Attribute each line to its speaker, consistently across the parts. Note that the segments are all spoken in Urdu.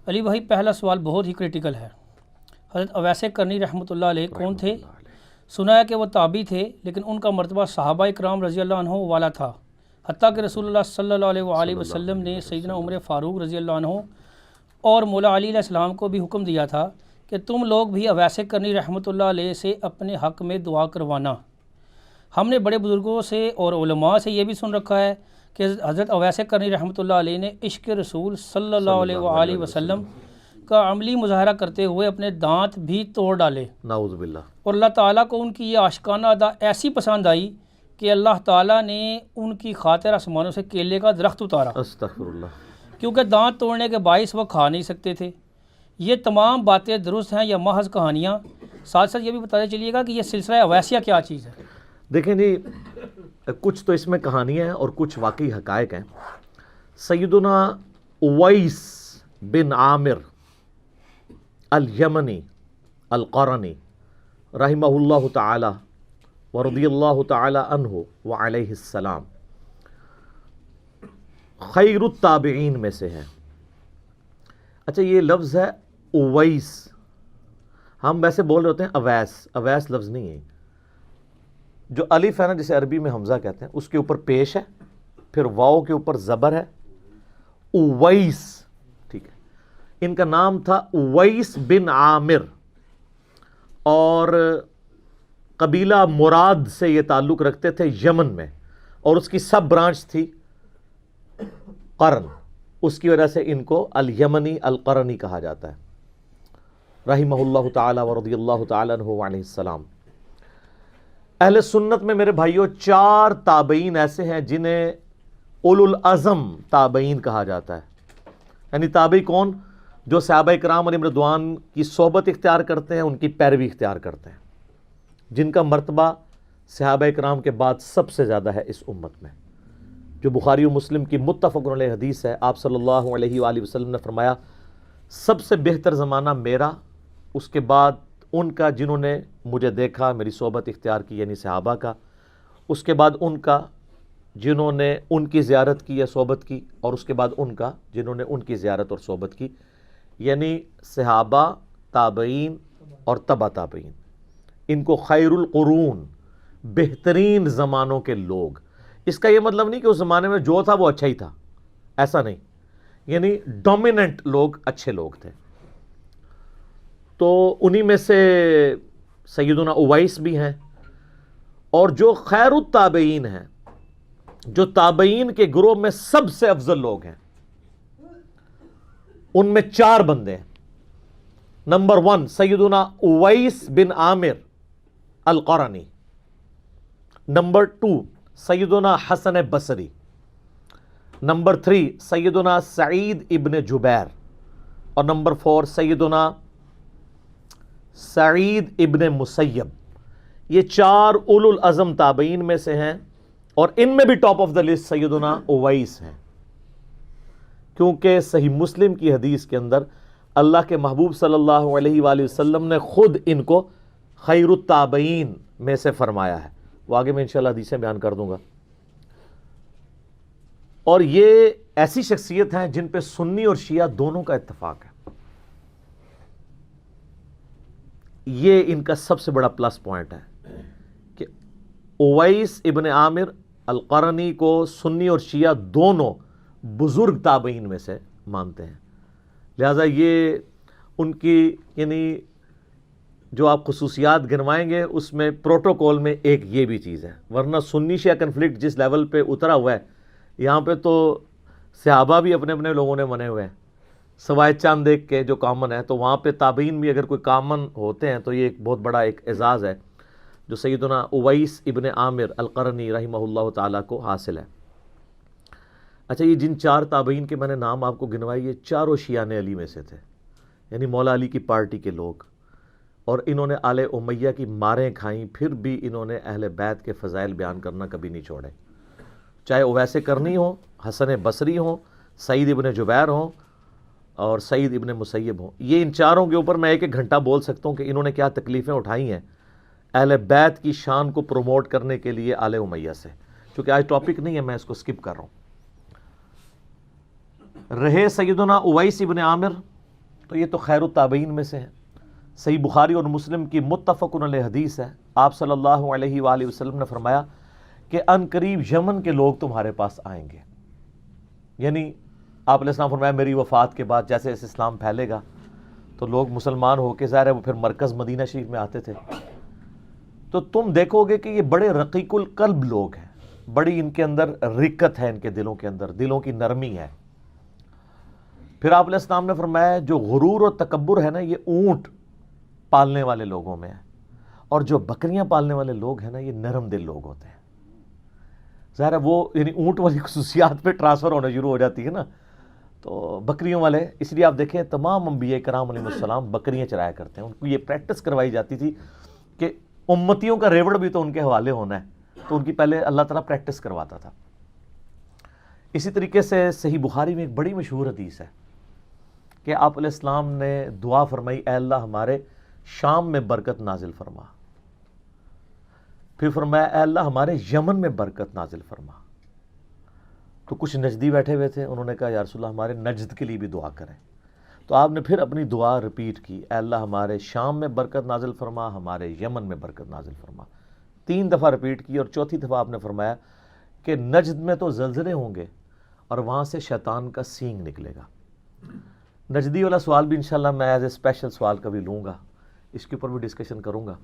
Speaker 1: علی بھائی پہلا سوال بہت ہی کرٹیکل ہے۔ حضرت اویس کرنی رحمۃ اللہ علیہ کون تھے؟ سنا ہے کہ وہ تابعی تھے، لیکن ان کا مرتبہ صحابہ کرام رضی اللہ عنہ والا تھا، حتیٰ کہ رسول اللہ صلی اللہ علیہ وآلہ وسلم نے سیدنا عمر فاروق رضی اللہ عنہ اور مولا علی علیہ السلام کو بھی حکم دیا تھا کہ تم لوگ بھی اویس کرنی رحمۃ اللہ علیہ سے اپنے حق میں دعا کروانا۔ ہم نے بڑے بزرگوں سے اور علماء سے یہ بھی سن رکھا ہے کہ حضرت اویس کرنی رحمۃ اللہ علیہ نے عشق رسول صلی اللہ علیہ وآلہ وسلم کا عملی مظاہرہ کرتے ہوئے اپنے دانت بھی توڑ ڈالے،
Speaker 2: نعوذ باللہ،
Speaker 1: اور اللہ تعالیٰ کو ان کی یہ عاشقانہ ادا ایسی پسند آئی کہ اللہ تعالیٰ نے ان کی خاطر آسمانوں سے کیلے کا درخت اتارا،
Speaker 2: استغفر اللہ،
Speaker 1: کیونکہ دانت توڑنے کے باعث وہ کھا نہیں سکتے تھے۔ یہ تمام باتیں درست ہیں یا محض کہانیاں؟ ساتھ ساتھ یہ بھی بتاتے چلیے گا کہ یہ سلسلہ اویسیہ کیا چیز ہے؟
Speaker 2: دیکھیں جی، کچھ تو اس میں کہانیاں ہیں اور کچھ واقعی حقائق ہیں۔ سیدنا اویس بن عامر الیمنی القرنی رحمہ اللہ تعالی ورضی اللہ تعالی عنہ وعلیہ السلام خیر التابعین میں سے ہے۔ اچھا، یہ لفظ ہے اویس، ہم ویسے بول رہے ہوتے ہیں اویس، اویس لفظ نہیں ہے۔ جو الف ہے نا، جسے عربی میں حمزہ کہتے ہیں، اس کے اوپر پیش ہے، پھر واؤ کے اوپر زبر ہے، اویس، ٹھیک ہے۔ ان کا نام تھا اویس بن عامر، اور قبیلہ مراد سے یہ تعلق رکھتے تھے یمن میں، اور اس کی سب برانچ تھی قرن، اس کی وجہ سے ان کو الیمنی القرنی کہا جاتا ہے، رحمہ اللہ تعالی ورضی اللہ تعالی عنہ وعلیہ السلام۔ اہل سنت میں میرے بھائیوں 4 تابعین ایسے ہیں جنہیں اولو العزم تابعین کہا جاتا ہے۔ یعنی تابعی کون؟ جو صحابہ کرام علیہم رضوان کی صحبت اختیار کرتے ہیں، ان کی پیروی اختیار کرتے ہیں، جن کا مرتبہ صحابہ کرام کے بعد سب سے زیادہ ہے اس امت میں۔ جو بخاری و مسلم کی متفق علیہ حدیث ہے، آپ صلی اللہ علیہ وآلہ وسلم نے فرمایا، سب سے بہتر زمانہ میرا، اس کے بعد ان کا جنہوں نے مجھے دیکھا، میری صحبت اختیار کی، یعنی صحابہ کا، اس کے بعد ان کا جنہوں نے ان کی زیارت کی یا صحبت کی، اور اس کے بعد ان کا جنہوں نے ان کی زیارت اور صحبت کی، یعنی صحابہ، تابعین اور تبع تابعین۔ ان کو خیر القرون، بہترین زمانوں کے لوگ۔ اس کا یہ مطلب نہیں کہ اس زمانے میں جو تھا وہ اچھا ہی تھا، ایسا نہیں، یعنی ڈومیننٹ لوگ اچھے لوگ تھے۔ تو انہی میں سے سیدنا اویس بھی ہیں، اور جو خیر التابعین ہیں، جو تابعین کے گروہ میں سب سے افضل لوگ ہیں، ان میں 4 بندے ہیں۔ نمبر 1 سیدنا اویس بن عامر القرنی، نمبر 2 سیدنا حسن بصری، نمبر 3 سیدنا سعید ابن جبیر، اور نمبر 4 سیدنا سعید ابن مسیب۔ یہ 4 اولو العزم تابعین میں سے ہیں، اور ان میں بھی ٹاپ آف دا لسٹ سیدنا اویس ہیں، کیونکہ صحیح مسلم کی حدیث کے اندر اللہ کے محبوب صلی اللہ علیہ وآلہ وسلم نے خود ان کو خیر التابعین میں سے فرمایا ہے۔ وہ آگے میں انشاءاللہ حدیثیں بیان کر دوں گا۔ اور یہ ایسی شخصیت ہیں جن پہ سنی اور شیعہ دونوں کا اتفاق ہے۔ یہ ان کا سب سے بڑا پلس پوائنٹ ہے کہ اویس ابن عامر القرنی کو سنی اور شیعہ دونوں بزرگ تابعین میں سے مانتے ہیں، لہذا یہ ان کی یعنی جو آپ خصوصیات گنوائیں گے اس میں پروٹوکول میں ایک یہ بھی چیز ہے، ورنہ سنی شیعہ کنفلکٹ جس لیول پہ اترا ہوا ہے، یہاں پہ تو صحابہ بھی اپنے اپنے لوگوں نے منے ہوئے ہیں، سوائے چند ایک کے جو کامن ہے، تو وہاں پہ تابعین بھی اگر کوئی کامن ہوتے ہیں تو یہ ایک بہت بڑا ایک اعزاز ہے جو سیدنا اویس ابن عامر القرنی رحمہ اللہ تعالیٰ کو حاصل ہے۔ اچھا، یہ جن 4 تابعین کے میں نے نام آپ کو گنوائے، یہ چاروں شیعان علی میں سے تھے، یعنی مولا علی کی پارٹی کے لوگ، اور انہوں نے آل امیہ کی ماریں کھائیں، پھر بھی انہوں نے اہل بیت کے فضائل بیان کرنا کبھی نہیں چھوڑے، چاہے اویس کرنی ہوں، حسن بصری ہوں، سعید ابن جبیر ہوں، اور سعید ابن مسیب ہوں۔ یہ ان 4 کے اوپر میں 1 گھنٹہ بول سکتا ہوں کہ انہوں نے کیا تکلیفیں اٹھائی ہیں اہل بیت کی شان کو پروموٹ کرنے کے لیے آل امیہ سے، چونکہ آج ٹاپک نہیں ہے، میں اس کو سکپ کر رہا ہوں۔ رہے سیدنا اویس ابن عامر تو یہ تو خیر التابعین میں سے ہیں۔ صحیح بخاری اور مسلم کی متفق علیہ حدیث ہے، آپ صلی اللہ علیہ وآلہ وسلم نے فرمایا کہ ان قریب یمن کے لوگ تمہارے پاس آئیں گے، یعنی آپ علیہ السلام فرمایا میری وفات کے بعد جیسے اس اسلام پھیلے گا تو لوگ مسلمان ہو کے ظاہر ہے وہ پھر مرکز مدینہ شریف میں آتے تھے، تو تم دیکھو گے کہ یہ بڑے رقیق القلب لوگ ہیں، بڑی ان کے اندر رقت ہے، ان کے دلوں کے اندر دلوں کی نرمی ہے۔ پھر آپ علیہ السلام نے فرمایا جو غرور اور تکبر ہے نا یہ اونٹ پالنے والے لوگوں میں ہے، اور جو بکریاں پالنے والے لوگ ہیں نا یہ نرم دل لوگ ہوتے ہیں۔ ظاہر ہے وہ یعنی اونٹ والی خصوصیات پہ ٹرانسفر ہونا شروع ہو جاتی ہے نا، تو بکریوں والے، اس لیے آپ دیکھیں تمام انبیاء کرام علیہ السلام بکریاں چرایا کرتے ہیں، ان کو یہ پریکٹس کروائی جاتی تھی کہ امتیوں کا ریوڑ بھی تو ان کے حوالے ہونا ہے، تو ان کی پہلے اللہ تعالیٰ پریکٹس کرواتا تھا۔ اسی طریقے سے صحیح بخاری میں ایک بڑی مشہور حدیث ہے کہ آپ علیہ السلام نے دعا فرمائی اے اللہ ہمارے شام میں برکت نازل فرما، پھر فرمایا اے اللہ ہمارے یمن میں برکت نازل فرما۔ تو کچھ نجدی بیٹھے ہوئے تھے، انہوں نے کہا یا رسول اللہ ہمارے نجد کے لیے بھی دعا کریں، تو آپ نے پھر اپنی دعا ریپیٹ کی اے اللہ ہمارے شام میں برکت نازل فرما، ہمارے یمن میں برکت نازل فرما، 3 دفعہ ریپیٹ کی، اور چوتھی دفعہ آپ نے فرمایا کہ نجد میں تو زلزلے ہوں گے اور وہاں سے شیطان کا سینگ نکلے گا۔ نجدی والا سوال بھی انشاءاللہ میں ایز اے اسپیشل سوال کبھی لوں گا، اس کے اوپر بھی ڈسکشن کروں گا۔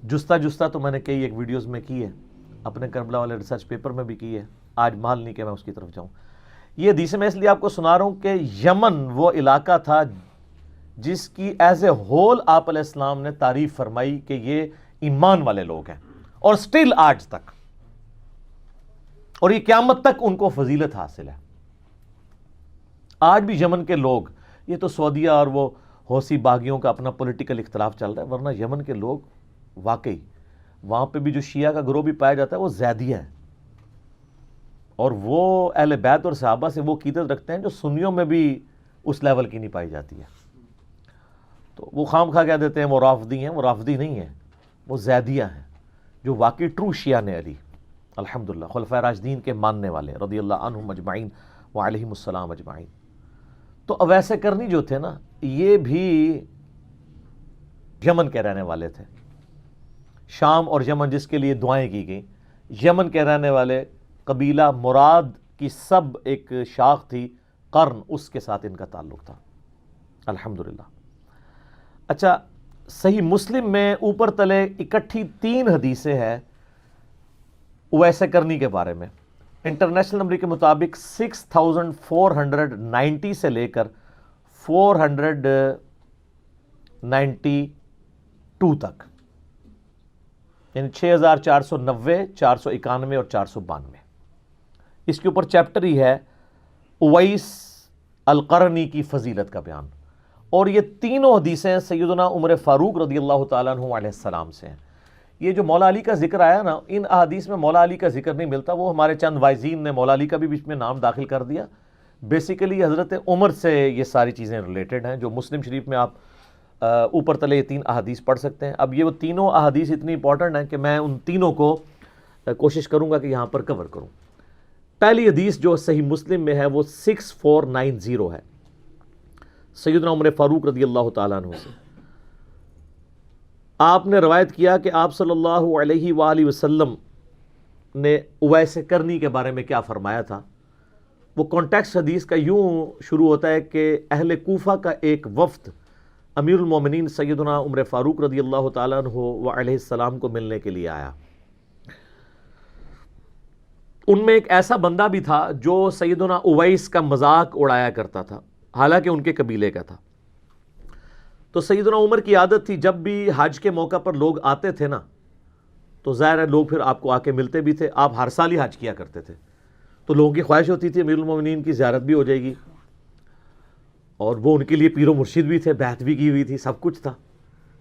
Speaker 2: جستا تو میں نے کئی ایک ویڈیوز میں کی ہے، اپنے کربلا والے ریسرچ پیپر میں بھی کی ہے، آج مال نہیں کہ میں اس کی طرف جاؤں۔ یہ حدیث میں اس لیے آپ کو سنا رہا ہوں کہ یمن وہ علاقہ تھا جس کی ایز اے ہول آپ علیہ السلام نے تعریف فرمائی کہ یہ ایمان والے لوگ ہیں، اور سٹل آج تک، اور یہ قیامت تک ان کو فضیلت حاصل ہے۔ آج بھی یمن کے لوگ، یہ تو سعودیہ اور وہ حوثی باغیوں کا اپنا پولیٹیکل اختلاف چل رہا ہے، ورنہ یمن کے لوگ واقعی وہاں پہ بھی جو شیعہ کا گروہ بھی پایا جاتا ہے وہ زیدیہ ہے، اور وہ اہل بیت اور صحابہ سے وہ عقیدت رکھتے ہیں جو سنیوں میں بھی اس لیول کی نہیں پائی جاتی ہے۔ تو وہ خام خواہ کہہ دیتے ہیں وہ رافضی ہیں، وہ رافضی نہیں ہیں، وہ زیدیہ ہیں، جو واقعی ٹرو شیعہ نے علی الحمدللہ، خلفائے راشدین کے ماننے والے رضی اللہ عنہم اجمعین وعلیہم السلام اجمعین۔ تو اویس کرنی جو تھے نا یہ بھی یمن کے رہنے والے تھے، شام اور یمن جس کے لیے دعائیں کی گئیں، یمن کے رہنے والے قبیلہ مراد کی سب ایک شاخ تھی قرن، اس کے ساتھ ان کا تعلق تھا الحمدللہ۔ اچھا، صحیح مسلم میں اوپر تلے اکٹھی 3 حدیثیں ہیں اویس کرنی کے بارے میں، انٹرنیشنل نمبر کے مطابق 6490 سے لے کر 492 تک، یعنی 6490، 491 اور 492۔ اس کے اوپر چیپٹر ہی ہے اویس القرنی کی فضیلت کا بیان، اور یہ تینوں حدیثیں سیدنا عمر فاروق رضی اللہ تعالیٰ عنہ علیہ السلام سے ہیں۔ یہ جو مولا علی کا ذکر آیا نا، ان احادیث میں مولا علی کا ذکر نہیں ملتا، وہ ہمارے چند وائزین نے مولا علی کا بھی بیچ میں نام داخل کر دیا۔ بیسیکلی حضرت عمر سے یہ ساری چیزیں ریلیٹڈ ہیں، جو مسلم شریف میں آپ اوپر تلے یہ 3 احادیث پڑھ سکتے ہیں۔ اب یہ وہ تینوں احادیث اتنی امپورٹنٹ ہیں کہ میں ان تینوں کو کوشش کروں گا کہ یہاں پر کور کروں۔ پہلی حدیث جو صحیح مسلم میں ہے وہ 6490 ہے، سیدنا عمر فاروق رضی اللہ تعالیٰ عنہ سے۔ آپ نے روایت کیا کہ آپ صلی اللہ علیہ وآلہ وسلم نے اویس کرنی کے بارے میں کیا فرمایا تھا۔ وہ کانٹیکسٹ حدیث کا یوں شروع ہوتا ہے کہ اہل کوفہ کا ایک وفد امیر المومنین سیدنا عمر فاروق رضی اللہ تعالیٰ عنہ وعلیہ السلام کو ملنے کے لیے آیا۔ ان میں ایک ایسا بندہ بھی تھا جو سیدنا اویس کا مذاق اڑایا کرتا تھا، حالانکہ ان کے قبیلے کا تھا۔ تو سیدنا عمر کی عادت تھی جب بھی حج کے موقع پر لوگ آتے تھے نا، تو ظاہر ہے لوگ پھر آپ کو آ کے ملتے بھی تھے، آپ ہر سال ہی حج کیا کرتے تھے، تو لوگوں کی خواہش ہوتی تھی امیر المومنین کی زیارت بھی ہو جائے گی، اور وہ ان کے لیے پیر و مرشد بھی تھے، بیعت بھی کی ہوئی تھی، سب کچھ تھا،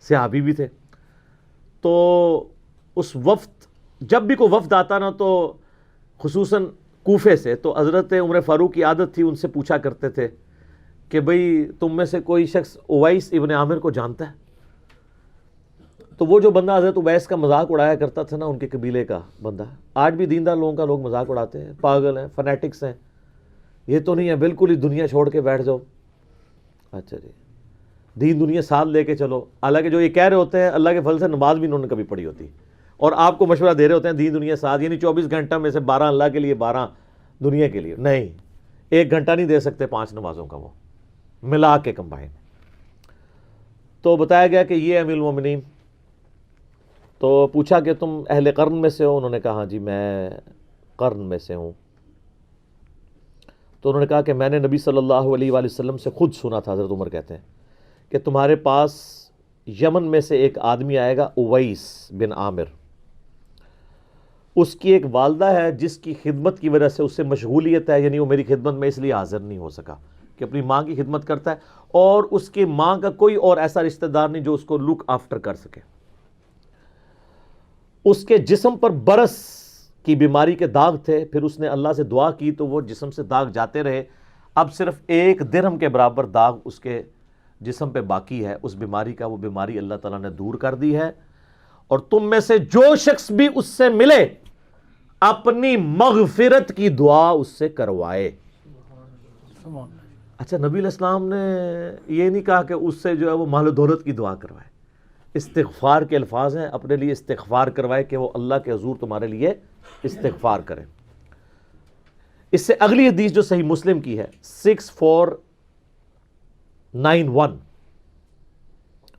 Speaker 2: صحابی بھی تھے۔ تو اس وفد، جب بھی کوئی وفد آتا نا تو خصوصاً کوفے سے، تو حضرت عمر فاروق کی عادت تھی ان سے پوچھا کرتے تھے کہ بھئی تم میں سے کوئی شخص اویس ابن عامر کو جانتا ہے؟ تو وہ جو بندہ حضرت اویس کا مذاق اڑایا کرتا تھا نا، ان کے قبیلے کا بندہ، آج بھی دیندار لوگوں کا لوگ مذاق اڑاتے ہیں، پاگل ہیں، فنیٹکس ہیں، یہ تو نہیں ہے بالکل ہی دنیا چھوڑ کے بیٹھ جاؤ، اچھا جی، دین دنیا ساتھ لے کے چلو، حالانکہ جو یہ کہہ رہے ہوتے ہیں اللہ کے فضل سے نماز بھی انہوں نے کبھی پڑھی ہوتی، اور آپ کو مشورہ دے رہے ہوتے ہیں دین دنیا ساتھ، یعنی 24 گھنٹہ میں سے 12 اللہ کے لیے 12 دنیا کے لیے، نہیں، 1 گھنٹہ نہیں دے سکتے 5 نمازوں کا وہ ملا کے کمبائن۔ تو بتایا گیا کہ یہ امیر المومنین، تو پوچھا کہ تم اہل قرن میں سے ہو؟ انہوں نے کہا ہاں جی میں قرن میں سے ہوں۔ تو انہوں نے کہا کہ میں نے نبی صلی اللہ علیہ وآلہ وسلم سے خود سنا تھا، حضرت عمر کہتے ہیں کہ تمہارے پاس یمن میں سے ایک آدمی آئے گا، اویس بن عامر، اس کی ایک والدہ ہے جس کی خدمت کی وجہ سے اس سے مشغولیت ہے، یعنی وہ میری خدمت میں اس لیے حاضر نہیں ہو سکا، کہ اپنی ماں کی خدمت کرتا ہے، اور اس کی ماں کا کوئی اور ایسا رشتہ دار نہیں جو اس کو لک آفٹر کر سکے۔ اس کے جسم پر برس کی بیماری کے داغ تھے، پھر اس نے اللہ سے دعا کی تو وہ جسم سے داغ جاتے رہے، اب صرف 1 درہم کے برابر داغ اس کے جسم پہ باقی ہے اس بیماری کا، وہ بیماری اللہ تعالیٰ نے دور کر دی ہے، اور تم میں سے جو شخص بھی اس سے ملے اپنی مغفرت کی دعا اس سے کروائے۔ اچھا، نبی علیہ السلام نے یہ نہیں کہا کہ اس سے جو ہے وہ مال و دولت کی دعا کروائے، استغفار کے الفاظ ہیں، اپنے لیے استغفار کروائے کہ وہ اللہ کے حضور تمہارے لیے استغفار کریں۔ اس سے اگلی حدیث جو صحیح مسلم کی ہے 6491،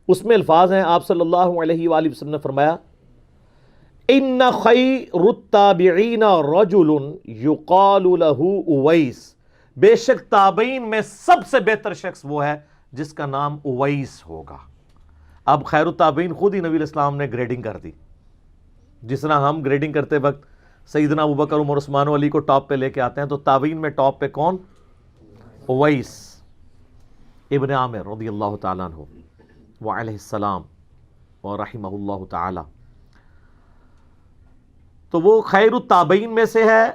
Speaker 2: اس میں الفاظ ہیں، آپ صلی اللہ علیہ وآلہ وسلم نے فرمایا ان خیر التابعین رجل یقال له اویس، بے شک تابعین میں سب سے بہتر شخص وہ ہے جس کا نام اویس ہوگا۔ اب خیر التابعین خود ہی نبی علیہ السلام نے گریڈنگ کر دی، جس طرح ہم گریڈنگ کرتے وقت سیدنا ابوبکر عمر عثمان و علی کو ٹاپ پہ لے کے آتے ہیں، تو تابعین میں ٹاپ پہ کون؟ اویس ابن عامر رضی اللہ تعالیٰ عنہ وعلیہ السلام ورحمہ اللہ تعالی، تو وہ خیر التابعین میں سے ہے۔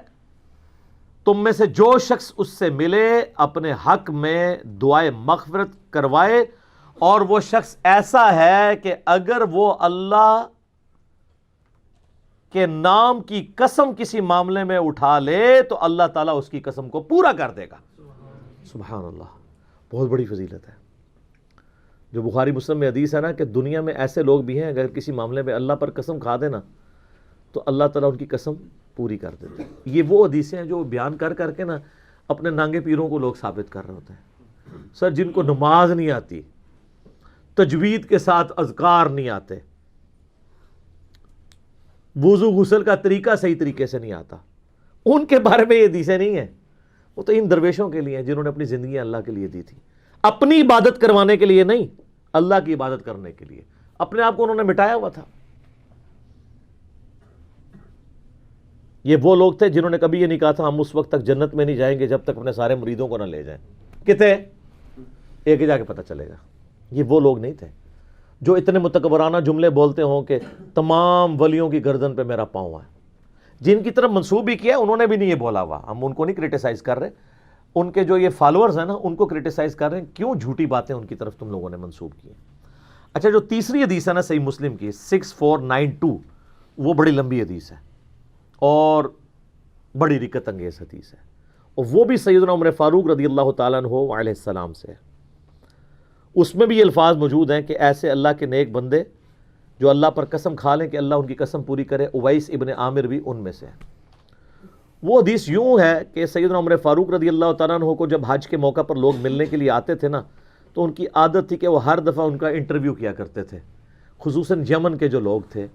Speaker 2: تم میں سے جو شخص اس سے ملے اپنے حق میں دعائے مغفرت کروائے، اور وہ شخص ایسا ہے کہ اگر وہ اللہ کے نام کی قسم کسی معاملے میں اٹھا لے تو اللہ تعالیٰ اس کی قسم کو پورا کر دے گا۔ سبحان اللہ، بہت بڑی فضیلت ہے۔ جو بخاری مسلم میں حدیث ہے نا کہ دنیا میں ایسے لوگ بھی ہیں اگر کسی معاملے میں اللہ پر قسم کھا دے نا تو اللہ تعالیٰ ان کی قسم پوری کر دیتے ہیں۔ یہ وہ حدیثیں ہیں جو بیان کر کر کے نا اپنے نانگے پیروں کو لوگ ثابت کر رہے ہوتے ہیں۔ سر، جن کو نماز نہیں آتی، تجوید کے ساتھ اذکار نہیں آتے، وضو غسل کا طریقہ صحیح طریقے سے نہیں آتا، ان کے بارے میں یہ حدیثیں نہیں ہیں، وہ تو ان درویشوں کے لیے ہیں جنہوں نے اپنی زندگی اللہ کے لیے دی تھی، اپنی عبادت کروانے کے لیے نہیں، اللہ کی عبادت کرنے کے لیے، اپنے آپ کو انہوں نے مٹایا ہوا تھا۔ یہ وہ لوگ تھے جنہوں نے کبھی یہ نہیں کہا تھا ہم اس وقت تک جنت میں نہیں جائیں گے جب تک اپنے سارے مریدوں کو نہ لے جائیں، کتنے ایک ہی جا کے پتہ چلے گا۔ یہ وہ لوگ نہیں تھے جو اتنے متکبرانہ جملے بولتے ہوں کہ تمام ولیوں کی گردن پہ میرا پاؤں ہے، جن کی طرف منسوب بھی کیا انہوں نے بھی نہیں یہ بولا ہوا، ہم ان کو نہیں کرٹیسائز کر رہے، ان کے جو یہ فالوورز ہیں نا ان کو کرٹیسائز کر رہے ہیں، کیوں جھوٹی باتیں ان کی طرف تم لوگوں نے منسوب کی ہیں۔ اچھا، جو تیسری حدیث ہے نا صحیح مسلم کی 6492، وہ بڑی لمبی حدیث ہے اور بڑی رکت انگیز حدیث ہے، اور وہ بھی سیدنا عمر فاروق رضی اللہ تعالیٰ عنہ علیہ السلام سے ہے۔ اس میں بھی یہ الفاظ موجود ہیں کہ ایسے اللہ کے نیک بندے جو اللہ پر قسم کھا لیں کہ اللہ ان کی قسم پوری کرے، اویس ابن عامر بھی ان میں سے ہے۔ وہ حدیث یوں ہے کہ سیدنا عمر فاروق رضی اللہ تعالیٰ عنہ کو جب حج کے موقع پر لوگ ملنے کے لیے آتے تھے نا تو ان کی عادت تھی کہ وہ ہر دفعہ ان کا انٹرویو کیا کرتے تھے، خصوصاً یمن کے جو لوگ تھے،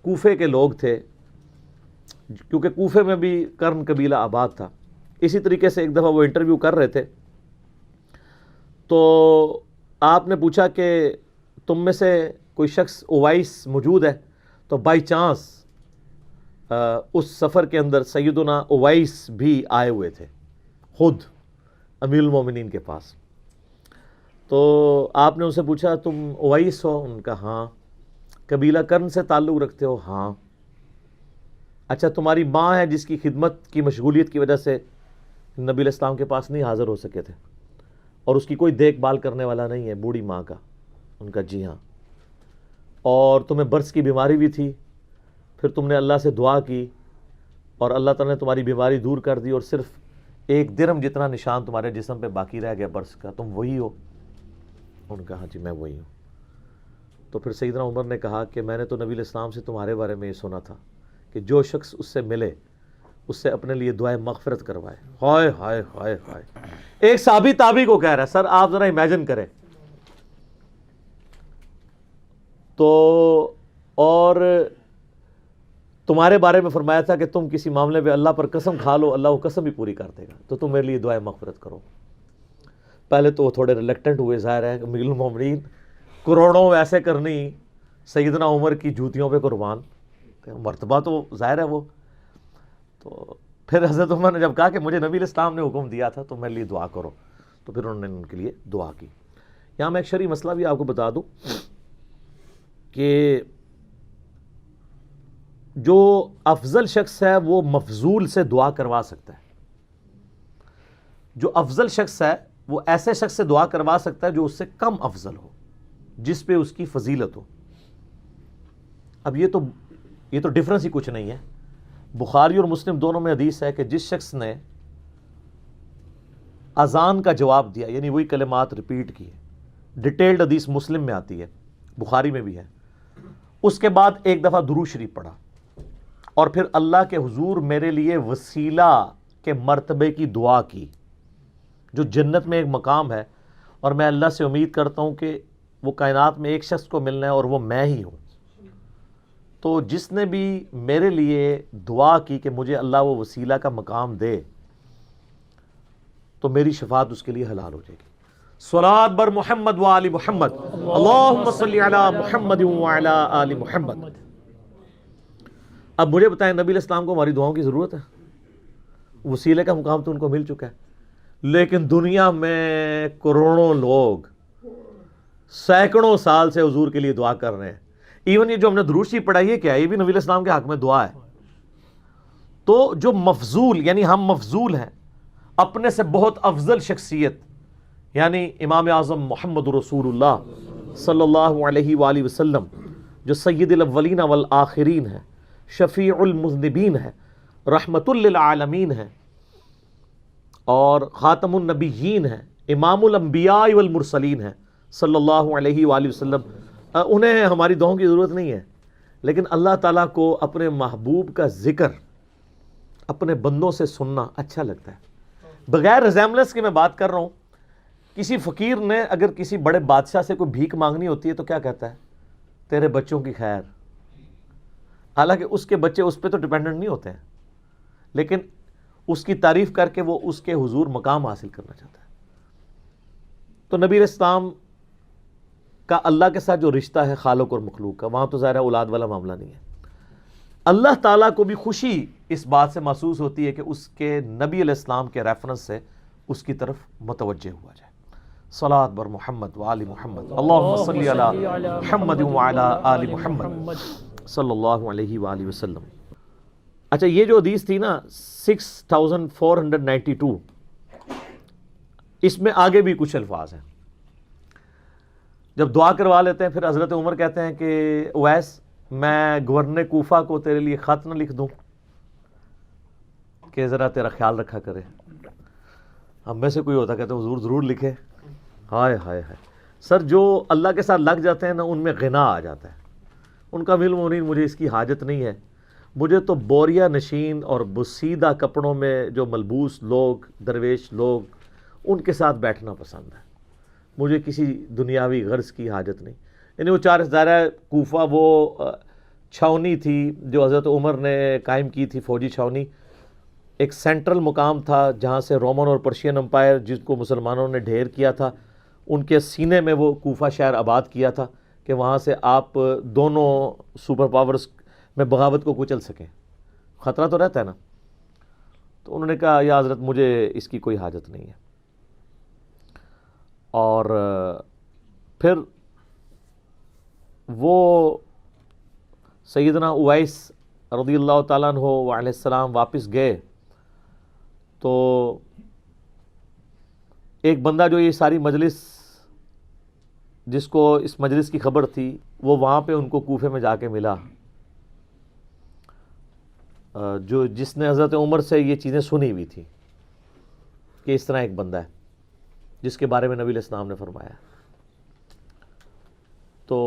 Speaker 2: کوفے کے لوگ تھے، کیونکہ کوفے میں بھی کرن قبیلہ آباد تھا۔ اسی طریقے سے ایک دفعہ وہ انٹرویو کر رہے تھے تو آپ نے پوچھا کہ تم میں سے کوئی شخص اویس موجود ہے، تو بائی چانس اس سفر کے اندر سیدنا اویس بھی آئے ہوئے تھے خود امیر المومنین کے پاس۔ تو آپ نے ان سے پوچھا تم اویس ہو؟ ان کا ہاں۔ قبیلہ کرن سے تعلق رکھتے ہو؟ ہاں۔ اچھا، تمہاری ماں ہے جس کی خدمت کی مشغولیت کی وجہ سے نبی علیہ السلام کے پاس نہیں حاضر ہو سکے تھے اور اس کی کوئی دیکھ بھال کرنے والا نہیں ہے، بوڑھی ماں کا؟ ان کا جی ہاں۔ اور تمہیں برس کی بیماری بھی تھی، پھر تم نے اللہ سے دعا کی اور اللہ تعالیٰ نے تمہاری بیماری دور کر دی اور صرف 1 درہم جتنا نشان تمہارے جسم پہ باقی رہ گیا برس کا، تم وہی ہو؟ انہوں نے کہا ہاں جی میں وہی ہوں. تو پھر سیدنا عمر نے کہا کہ میں نے تو نبی علیہ السلام سے تمہارے بارے میں یہ سنا تھا کہ جو شخص اس سے ملے اس سے اپنے لیے دعائے مغفرت کروائے. ہائے ہائے ہائے ہائے. ایک صحابی تابعی کو کہہ رہا ہے. سر آپ ذرا امیجن کریں. تو اور تمہارے بارے میں فرمایا تھا کہ تم کسی معاملے میں اللہ پر قسم کھا لو, اللہ وہ قسم بھی پوری کر دے گا, تو تم میرے لیے دعائے مغفرت کرو. پہلے تو وہ تھوڑے ریلیکٹنٹ ہوئے, ظاہر ہے امیر المومنین کروڑوں ویسے کرنی سیدنا عمر کی جوتیوں پہ قربان, مرتبہ تو ظاہر ہے وہ. تو پھر حضرت عمر نے جب کہا کہ مجھے نبی علیہ السلام نے حکم دیا تھا تو میرے لیے دعا کرو, تو پھر انہوں نے ان کے لیے دعا کی. یہاں میں ایک شرعی مسئلہ بھی آپ کو بتا دوں کہ جو افضل شخص ہے وہ مفضول سے دعا کروا سکتا ہے. جو افضل شخص ہے وہ ایسے شخص سے دعا کروا سکتا ہے جو اس سے کم افضل ہو, جس پہ اس کی فضیلت ہو. اب یہ تو ڈفرنس ہی کچھ نہیں ہے. بخاری اور مسلم دونوں میں حدیث ہے کہ جس شخص نے اذان کا جواب دیا, یعنی وہی کلمات ریپیٹ کیے, ڈیٹیلڈ حدیث مسلم میں آتی ہے, بخاری میں بھی ہے, اس کے بعد ایک دفعہ درود شریف پڑھا اور پھر اللہ کے حضور میرے لیے وسیلہ کے مرتبے کی دعا کی, جو جنت میں ایک مقام ہے, اور میں اللہ سے امید کرتا ہوں کہ وہ کائنات میں ایک شخص کو ملنا ہے اور وہ میں ہی ہوں. تو جس نے بھی میرے لیے دعا کی کہ مجھے اللہ وہ وسیلہ کا مقام دے, تو میری شفاعت اس کے لیے حلال ہو جائے گی. صلوات بر محمد و آل محمد, اللہم صلی علی محمد و علی آل محمد. اب مجھے بتائیں نبی علیہ السلام کو ہماری دعاؤں کی ضرورت ہے؟ وسیلے کا مقام تو ان کو مل چکا ہے, لیکن دنیا میں کروڑوں لوگ سینکڑوں سال سے حضور کے لیے دعا کر رہے ہیں. ایون یہ جو ہم نے درود شریف پڑھا, یہ کیا ہے؟ یہ بھی نبی علیہ السلام کے حق میں دعا ہے. تو جو مفضول, یعنی ہم مفضول ہیں, اپنے سے بہت افضل شخصیت یعنی امام اعظم محمد رسول اللہ صلی اللہ علیہ وآلہ وسلم, جو سید الاولین والآخرین ہے, شفیع المذنبین ہے, رحمت للعالمین ہے, اور خاتم النبیین ہے, امام الانبیاء والمرسلین ہے صلی اللہ علیہ وآلہ وسلم. انہیں ہماری دعاؤں کی ضرورت نہیں ہے, لیکن اللہ تعالیٰ کو اپنے محبوب کا ذکر اپنے بندوں سے سننا اچھا لگتا ہے. بغیر ریزیمبلنس کے میں بات کر رہا ہوں. کسی فقیر نے اگر کسی بڑے بادشاہ سے کوئی بھیک مانگنی ہوتی ہے تو کیا کہتا ہے؟ تیرے بچوں کی خیر. حالانکہ اس کے بچے اس پہ تو ڈیپینڈنٹ نہیں ہوتے ہیں, لیکن اس کی تعریف کر کے وہ اس کے حضور مقام حاصل کرنا چاہتا ہے. تو نبی علیہ السلام کا اللہ کے ساتھ جو رشتہ ہے خالق اور مخلوق کا, وہاں تو ظاہر اولاد والا معاملہ نہیں ہے. اللہ تعالیٰ کو بھی خوشی اس بات سے محسوس ہوتی ہے کہ اس کے نبی علیہ السلام کے ریفرنس سے اس کی طرف متوجہ ہوا جائے. صلوات بر محمد و آل محمد, اللہم صلی علی محمد و علی آل محمد صلی اللہ علیہ وآلہ وسلم. اچھا, یہ جو حدیث تھی نا 6492, اس میں آگے بھی کچھ الفاظ ہیں. جب دعا کروا لیتے ہیں پھر حضرت عمر کہتے ہیں کہ اویس, میں گورنر کوفہ کو تیرے لیے خط نہ لکھ دوں کہ ذرا تیرا خیال رکھا کرے؟ ہم میں سے کوئی ہوتا کہتے حضور ضرور لکھے. ہائے ہائے ہائے. سر جو اللہ کے ساتھ لگ جاتے ہیں نا, ان میں غنا آ جاتا ہے. ان کا امیر المومنین مجھے اس کی حاجت نہیں ہے, مجھے تو بوریا نشین اور بسیدہ کپڑوں میں جو ملبوس لوگ, درویش لوگ, ان کے ساتھ بیٹھنا پسند ہے. مجھے کسی دنیاوی غرض کی حاجت نہیں. یعنی وہ 4 دائرہ کوفہ وہ چھاونی تھی جو حضرت عمر نے قائم کی تھی, فوجی چھاونی, ایک سینٹرل مقام تھا جہاں سے رومن اور پرشین امپائر جس کو مسلمانوں نے ڈھیر کیا تھا, ان کے سینے میں وہ کوفہ شہر آباد کیا تھا کہ وہاں سے آپ دونوں سپر پاورز میں بغاوت کو کچل سکیں. خطرہ تو رہتا ہے نا. تو انہوں نے کہا یا حضرت مجھے اس کی کوئی حاجت نہیں ہے. اور پھر وہ سیدنا اویس رضی اللہ تعالیٰ عنہ وعلیہ السلام واپس گئے تو ایک بندہ جو یہ ساری مجلس, جس کو اس مجلس کی خبر تھی, وہ وہاں پہ ان کو کوفے میں جا کے ملا, جس نے حضرت عمر سے یہ چیزیں سنی ہوئی تھی کہ اس طرح ایک بندہ ہے جس کے بارے میں نبی علیہ السلام نے فرمایا. تو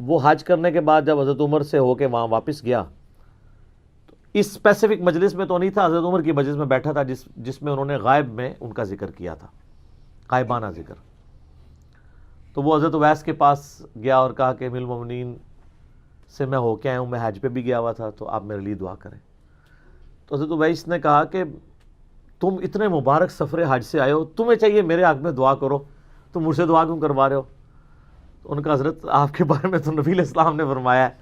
Speaker 2: وہ حج کرنے کے بعد جب حضرت عمر سے ہو کے وہاں واپس گیا تو اس اسپیسیفک مجلس میں تو نہیں تھا، حضرت عمر کی مجلس میں بیٹھا تھا جس میں انہوں نے غائب میں ان کا ذکر کیا تھا، غائبانہ ذکر. تو وہ حضرت اویس کے پاس گیا اور کہا کہ امیر المومنین سے میں ہو کے آیا ہوں، میں حج پہ بھی گیا ہوا تھا، تو آپ میرے لیے دعا کریں. تو حضرت اویس نے کہا کہ تم اتنے مبارک سفر حج سے آئے ہو، تمہیں چاہیے میرے حق میں دعا کرو، تم مجھ سے دعا کیوں کروا رہے ہو؟ تو ان کا حضرت آپ کے بارے میں تو نبی علیہ السلام نے فرمایا ہے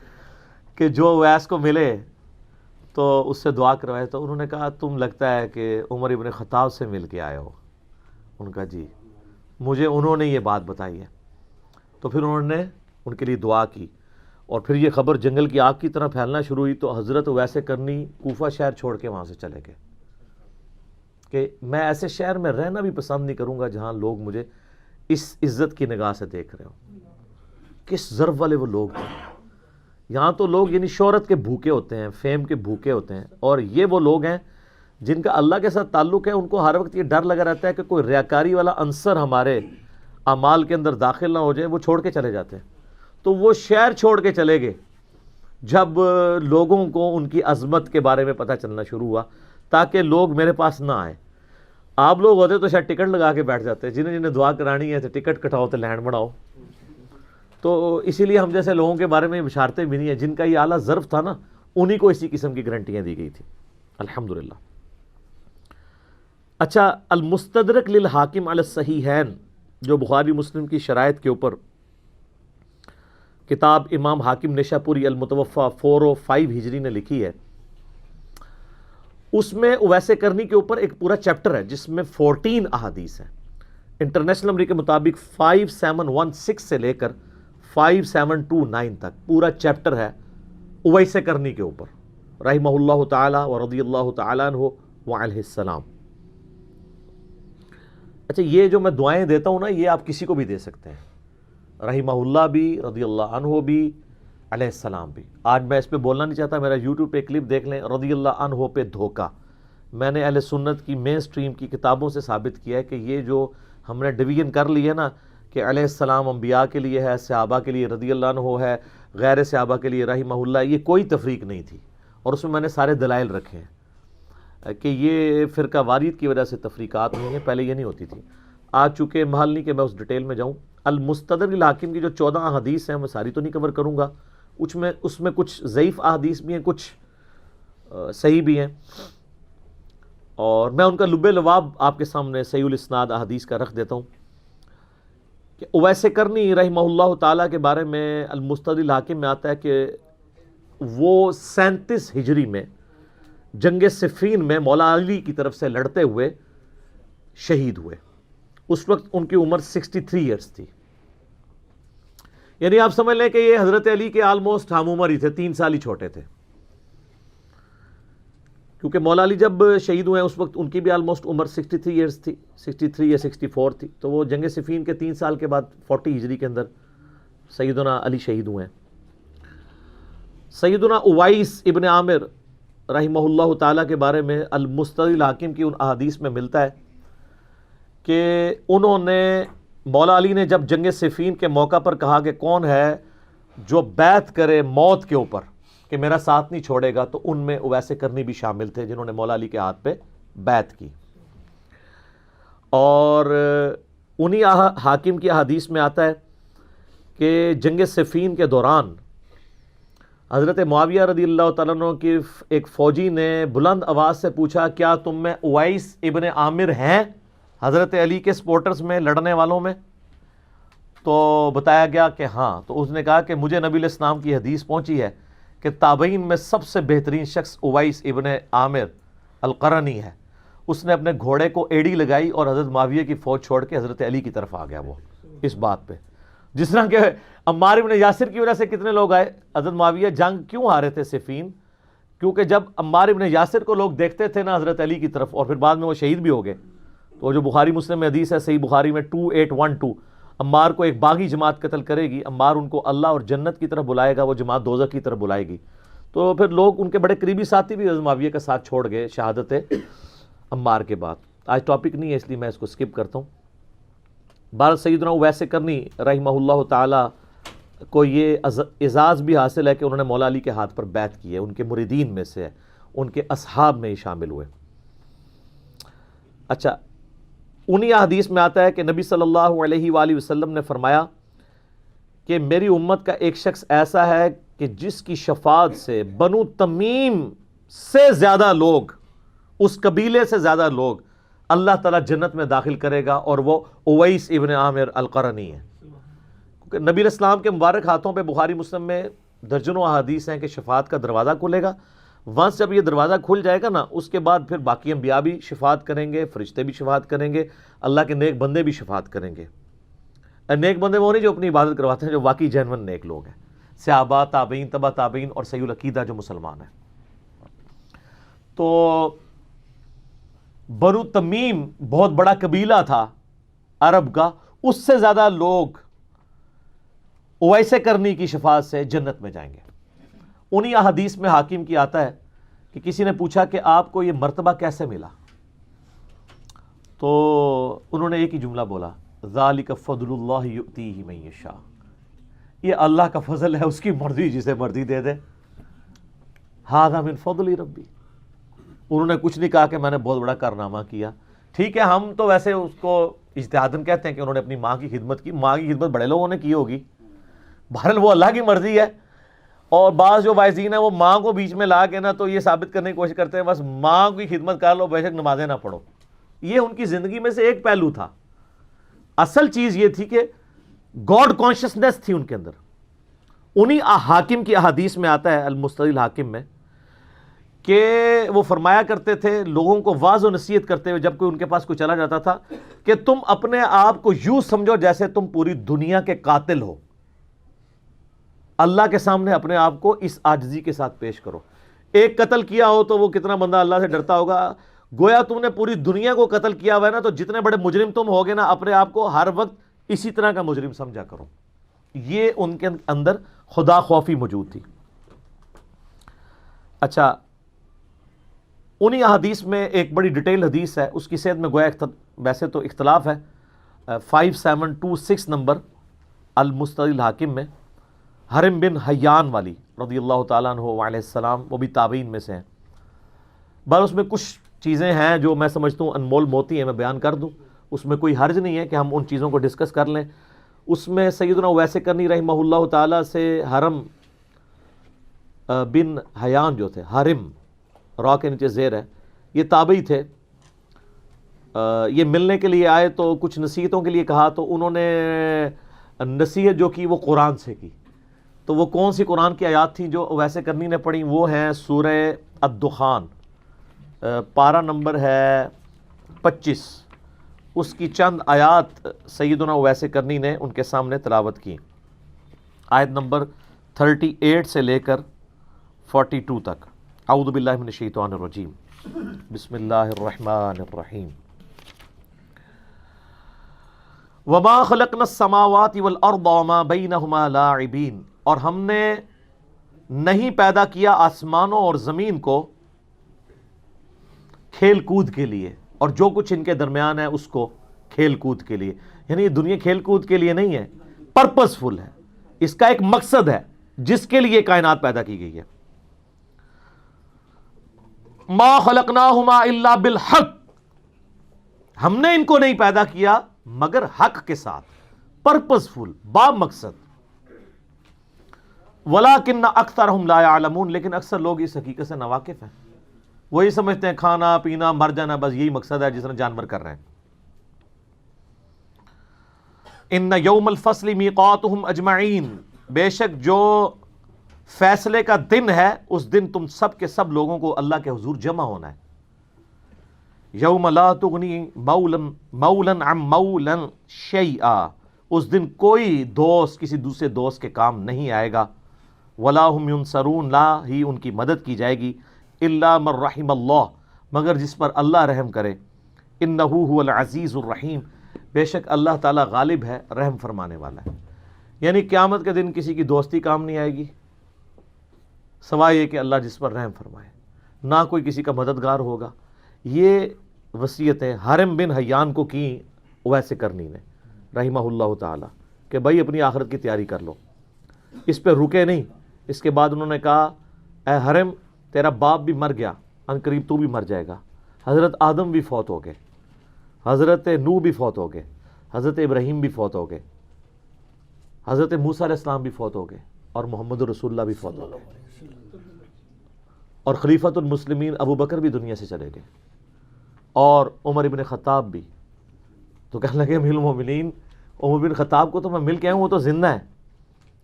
Speaker 2: کہ جو اویس کو ملے تو اس سے دعا کروائے. تو انہوں نے کہا تم لگتا ہے کہ عمر ابن خطاب سے مل کے آئے ہو. ان کا جی، مجھے انہوں نے یہ بات بتائی ہے. تو پھر انہوں نے ان کے لیے دعا کی اور پھر یہ خبر جنگل کی آگ کی طرح پھیلنا شروع ہوئی. تو حضرت اویس کرنی کوفہ شہر چھوڑ کے وہاں سے چلے گئے کہ میں ایسے شہر میں رہنا بھی پسند نہیں کروں گا جہاں لوگ مجھے اس عزت کی نگاہ سے دیکھ رہے ہوں. کس ضرب والے وہ لوگ تھے. یہاں تو لوگ یعنی شہرت کے بھوکے ہوتے ہیں، فیم کے بھوکے ہوتے ہیں، اور یہ وہ لوگ ہیں جن کا اللہ کے ساتھ تعلق ہے. ان کو ہر وقت یہ ڈر لگا رہتا ہے کہ کوئی ریاکاری والا عنصر ہمارے اعمال کے اندر داخل نہ ہو جائے. وہ چھوڑ کے چلے جاتے ہیں. تو وہ شہر چھوڑ کے چلے گئے جب لوگوں کو ان کی عظمت کے بارے میں پتہ چلنا شروع ہوا، تاکہ لوگ میرے پاس نہ آئیں. آپ لوگ ہوتے تو شاید ٹکٹ لگا کے بیٹھ جاتے، جنہیں جنہیں دعا کرانی ہے تو ٹکٹ کٹاؤ تو لینڈ بناؤ. تو اسی لیے ہم جیسے لوگوں کے بارے میں بشارتیں بھی نہیں ہیں. جن کا یہ اعلیٰ ظرف تھا نا، انہی کو اسی قسم کی گارنٹیاں دی گئی تھی. الحمدللہ. اچھا، المستدرک للحاکم علی الصحیحین جو بخاری مسلم کی شرائط کے اوپر کتاب امام حاکم نشاپوری المتوفا 405 ہجری نے لکھی ہے، اس میں اویس کرنی کے اوپر ایک پورا چیپٹر ہے جس میں 14 احادیث ہیں. انٹرنیشنل نمبر کے مطابق 5716 سے لے کر 5729 تک پورا چیپٹر ہے اویس کرنی کے اوپر رحمہ اللہ تعالی و رضی اللہ تعالی عنہ وعلیہ السلام. اچھا، یہ جو میں دعائیں دیتا ہوں نا، یہ آپ کسی کو بھی دے سکتے ہیں، رحمہ اللہ بھی، رضی اللہ عنہ بھی، علیہ السلام بھی. آج میں اس پہ بولنا نہیں چاہتا، میرا یوٹیوب پہ کلپ دیکھ لیں. رضی اللہ عنہ پہ دھوکہ میں نے اہل سنت کی مین سٹریم کی کتابوں سے ثابت کیا ہے کہ یہ جو ہم نے ڈویژن کر لی ہے نا کہ علیہ السلام انبیاء کے لیے ہے، صحابہ کے لیے رضی اللہ عنہ ہے، غیر صحابہ کے لیے رحمہ اللہ، یہ کوئی تفریق نہیں تھی. اور اس میں نے سارے دلائل رکھے ہیں کہ یہ فرقہ واریت کی وجہ سے تفریقات نہیں ہیں، پہلے یہ نہیں ہوتی تھی. آج چونکہ محل نہیں کہ میں اس ڈیٹیل میں جاؤں. المستدرک للحاکم کی جو 14 احادیث ہیں میں ساری تو نہیں کور کروں گا، اس میں کچھ ضعیف احادیث بھی ہیں، کچھ صحیح بھی ہیں، اور میں ان کا لب لباب آپ کے سامنے صحیح الاسناد احادیث کا رکھ دیتا ہوں. کہ اویس کرنی رحمہ اللہ تعالیٰ کے بارے میں المستدرک للحاکم میں آتا ہے کہ وہ 37 ہجری میں جنگ صفین میں مولا علی کی طرف سے لڑتے ہوئے شہید ہوئے. اس وقت ان کی عمر 63 ایئرس تھی. یعنی آپ سمجھ لیں کہ یہ حضرت علی کے آلموسٹ ہم عمر ہی تھے، 3 سال ہی چھوٹے تھے. کیونکہ مولا علی جب شہید ہوئے ہیں اس وقت ان کی بھی آلموسٹ عمر 63 ایئرس تھی، 63 یا 64 تھی. تو وہ جنگ صفین کے 3 سال کے بعد 40 ہجری کے اندر سیدنا علی شہید ہوئے ہیں. سیدنا اویس ابن عامر رحمہ اللہ تعالیٰ کے بارے میں المستدرک للحاکم کی ان احادیث میں ملتا ہے کہ انہوں نے مولا علی نے جب جنگ صفین کے موقع پر کہا کہ کون ہے جو بیعت کرے موت کے اوپر کہ میرا ساتھ نہیں چھوڑے گا، تو ان میں اویس کرنی بھی شامل تھے جنہوں نے مولا علی کے ہاتھ پہ بیعت کی. اور انہی حاکم کی احادیث میں آتا ہے کہ جنگ صفین کے دوران حضرت معاویہ رضی اللہ تعالیٰ عنہ کی ایک فوجی نے بلند آواز سے پوچھا کیا تم میں اویس ابن عامر ہیں حضرت علی کے سپورٹرز میں، لڑنے والوں میں؟ تو بتایا گیا کہ ہاں. تو اس نے کہا کہ مجھے نبی علیہ السلام کی حدیث پہنچی ہے کہ تابعین میں سب سے بہترین شخص اویس ابن عامر القرنی ہے. اس نے اپنے گھوڑے کو ایڑی لگائی اور حضرت معاویہ کی فوج چھوڑ کے حضرت علی کی طرف آ گیا. وہ اس بات پہ جس طرح کہ عمار ابن یاسر کی وجہ سے کتنے لوگ آئے. حضرت معاویہ جنگ کیوں ہارے تھے صفین؟ کیونکہ جب عمار ابن یاسر کو لوگ دیکھتے تھے نا حضرت علی کی طرف، اور پھر بعد میں وہ شہید بھی ہو گئے. تو جو بخاری مسلم میں حدیث ہے صحیح بخاری میں 2812، عمار کو ایک باغی جماعت قتل کرے گی، عمار ان کو اللہ اور جنت کی طرف بلائے گا، وہ جماعت دوزخ کی طرف بلائے گی. تو پھر لوگ ان کے بڑے قریبی ساتھی بھی حضرت معاویہ کا ساتھ چھوڑ گئے شہادت عمار کے بعد. آج ٹاپک نہیں ہے اس لیے میں اس کو سکپ کرتا ہوں. بہرحال سیدنا اویس کرنی رحمہ اللہ تعالی کو یہ اعزاز بھی حاصل ہے کہ انہوں نے مولا علی کے ہاتھ پر بیعت کی ہے، ان کے مریدین میں سے ہے، ان کے اصحاب میں ہی شامل ہوئے۔ اچھا، انہی حدیث میں آتا ہے کہ نبی صلی اللہ علیہ وآلہ وسلم نے فرمایا کہ میری امت کا ایک شخص ایسا ہے کہ جس کی شفاعت سے بنو تمیم سے زیادہ لوگ، اس قبیلے سے زیادہ لوگ اللہ تعالیٰ جنت میں داخل کرے گا، اور وہ اویس ابن عامر القرنی ہے۔ کیونکہ نبی علیہ السلام کے مبارک ہاتھوں پہ بخاری مسلم میں درجنوں احادیث ہیں کہ شفاعت کا دروازہ کھلے گا۔ ونس جب یہ دروازہ کھل جائے گا نا، اس کے بعد پھر باقی انبیاء بھی شفاعت کریں گے، فرشتے بھی شفاعت کریں گے، اللہ کے نیک بندے بھی شفاعت کریں گے۔ نیک بندے وہ نہیں جو اپنی عبادت کرواتے ہیں، جو واقعی جینون نیک لوگ ہیں، صحابہ، تابعین، تبع تابعین اور صحیح العقیدہ جو مسلمان ہیں۔ تو بنو تمیم بہت بڑا قبیلہ تھا عرب کا، اس سے زیادہ لوگ اویس کرنی کی شفاعت سے جنت میں جائیں گے۔ انہی احادیث میں حاکم کی آتا ہے کہ کسی نے پوچھا کہ آپ کو یہ مرتبہ کیسے ملا، تو انہوں نے ایک ہی جملہ بولا، ذالک فضل اللہ یؤتیہ من یشاء، یہ اللہ کا فضل ہے، اس کی مرضی جسے مرضی دے دے، ھذا من فضل ربی۔ انہوں نے کچھ نہیں کہا کہ میں نے بہت بڑا کارنامہ کیا۔ ٹھیک ہے، ہم تو ویسے اس کو اجتہاداً کہتے ہیں کہ انہوں نے اپنی ماں کی خدمت کی، ماں کی خدمت بڑے لوگوں نے کی ہوگی، بہرحال وہ اللہ کی مرضی ہے۔ اور بعض جو واعظین ہیں وہ ماں کو بیچ میں لا کے نا تو یہ ثابت کرنے کی کوشش کرتے ہیں بس ماں کی خدمت کر لو، بے شک نمازیں نہ پڑھو۔ یہ ان کی زندگی میں سے ایک پہلو تھا۔ اصل چیز یہ تھی کہ گاڈ کانشسنس تھی ان کے اندر۔ انہی حاکم کی احادیث میں آتا ہے المستدل حاکم میں کہ وہ فرمایا کرتے تھے لوگوں کو واعظ و نصیحت کرتے ہوئے جب کوئی ان کے پاس کوئی چلا جاتا تھا کہ تم اپنے آپ کو یوں سمجھو جیسے تم پوری دنیا کے قاتل ہو، اللہ کے سامنے اپنے آپ کو اس عاجزی کے ساتھ پیش کرو۔ ایک قتل کیا ہو تو وہ کتنا بندہ اللہ سے ڈرتا ہوگا، گویا تم نے پوری دنیا کو قتل کیا ہوا ہے نا، تو جتنے بڑے مجرم تم ہوگے نا اپنے آپ کو ہر وقت اسی طرح کا مجرم سمجھا کرو۔ یہ ان کے اندر خدا خوفی موجود تھی۔ اچھا، انہی احادیث میں ایک بڑی ڈیٹیل حدیث ہے، اس کی صحت میں گویا ویسے تو اختلاف ہے، 5726 نمبر المستدل حاکم میں، حرم بن حیان والی رضی اللہ تعالیٰ عنہ وعلیہ السلام، وہ بھی تابعین میں سے ہیں۔ بس اس میں کچھ چیزیں ہیں جو میں سمجھتا ہوں انمول موتی ہیں، میں بیان کر دوں، اس میں کوئی حرج نہیں ہے کہ ہم ان چیزوں کو ڈسکس کر لیں۔ اس میں سیدنا اویس کرنی رحمہ اللہ تعالیٰ سے حرم بن حیان جو تھے، حرم را کے نیچے زیر ہے، یہ تابعی تھے۔ یہ ملنے کے لیے آئے تو کچھ نصیحتوں کے لیے کہا، تو انہوں نے نصیحت جو کی وہ قرآن سے کی۔ تو وہ کون سی قرآن کی آیات تھیں جو اویس کرنی نے پڑھی؟ وہ ہیں سورہ الدخان، پارہ نمبر ہے 25، اس کی چند آیات سیدنا اویس کرنی نے ان کے سامنے تلاوت کی، آیت نمبر 38 سے لے کر 42 تک۔ اعوذ باللہ من الشیطان الرجیم، بسم اللہ الرحمن الرحیم۔ وما خلقنا السماوات والارض وما بینہما لاعبین، اور ہم نے نہیں پیدا کیا آسمانوں اور زمین کو کھیل کود کے لیے، اور جو کچھ ان کے درمیان ہے اس کو کھیل کود کے لیے، یعنی یہ دنیا کھیل کود کے لیے نہیں ہے، پرپس فل ہے، اس کا ایک مقصد ہے جس کے لیے کائنات پیدا کی گئی ہے۔ ما خلقناہما الا بالحق، ہم نے ان کو نہیں پیدا کیا مگر حق کے ساتھ، پرپس فل، با مقصد۔ وَلَٰكِنَّ أَكْثَرَهُمْ لَا يَعْلَمُونَ، لیکن اکثر لوگ اس حقیقت سے ناواقف ہیں، وہی سمجھتے ہیں کھانا پینا مر جانا بس یہی مقصد ہے جس طرح جانور کر رہے ہیں۔ إِنَّ يَوْمَ الْفَصْلِ مِيقَاتُهُمْ أَجْمَعِينَ، بے شک جو فیصلے کا دن ہے اس دن تم سب کے سب لوگوں کو اللہ کے حضور جمع ہونا ہے۔ یوم لا تغنی مولا عن مولا شیئا، اس دن کوئی دوست کسی دوسرے دوست کے کام نہیں آئے گا۔ ولا هم ينصرون، لا ہی ان کی مدد کی جائے گی، الا من رحم اللہ، مگر جس پر اللہ رحم کرے۔ انہ هو العزیز الرحیم، بے شک اللہ تعالیٰ غالب ہے، رحم فرمانے والا ہے۔ یعنی قیامت کے دن کسی کی دوستی کام نہیں آئے گی سوائے یہ کہ اللہ جس پر رحم فرمائے، نہ کوئی کسی کا مددگار ہوگا۔ یہ وصیتیں حرم بن حیان کو کی اویس کرنی نے رحمہ اللہ تعالی کہ بھائی اپنی آخرت کی تیاری کر لو۔ اس پہ رکے نہیں. اس کے بعد انہوں نے کہا اے حرم تیرا باپ بھی مر گیا, ان قریب تو بھی مر جائے گا. حضرت آدم بھی فوت ہو گئے, حضرت نوح بھی فوت ہو گئے, حضرت ابراہیم بھی فوت ہو گئے, حضرت موسیٰ علیہ السلام بھی فوت ہو گئے, اور محمد رسول اللہ بھی فوت ہو گئے, اور خلیفۃ المسلمین ابو بکر بھی دنیا سے چلے گئے, اور عمر ابن خطاب بھی. تو کہنے لگے امیر المومنین عمر بن خطاب کو تو میں مل کے آیا ہوں, وہ تو زندہ ہے.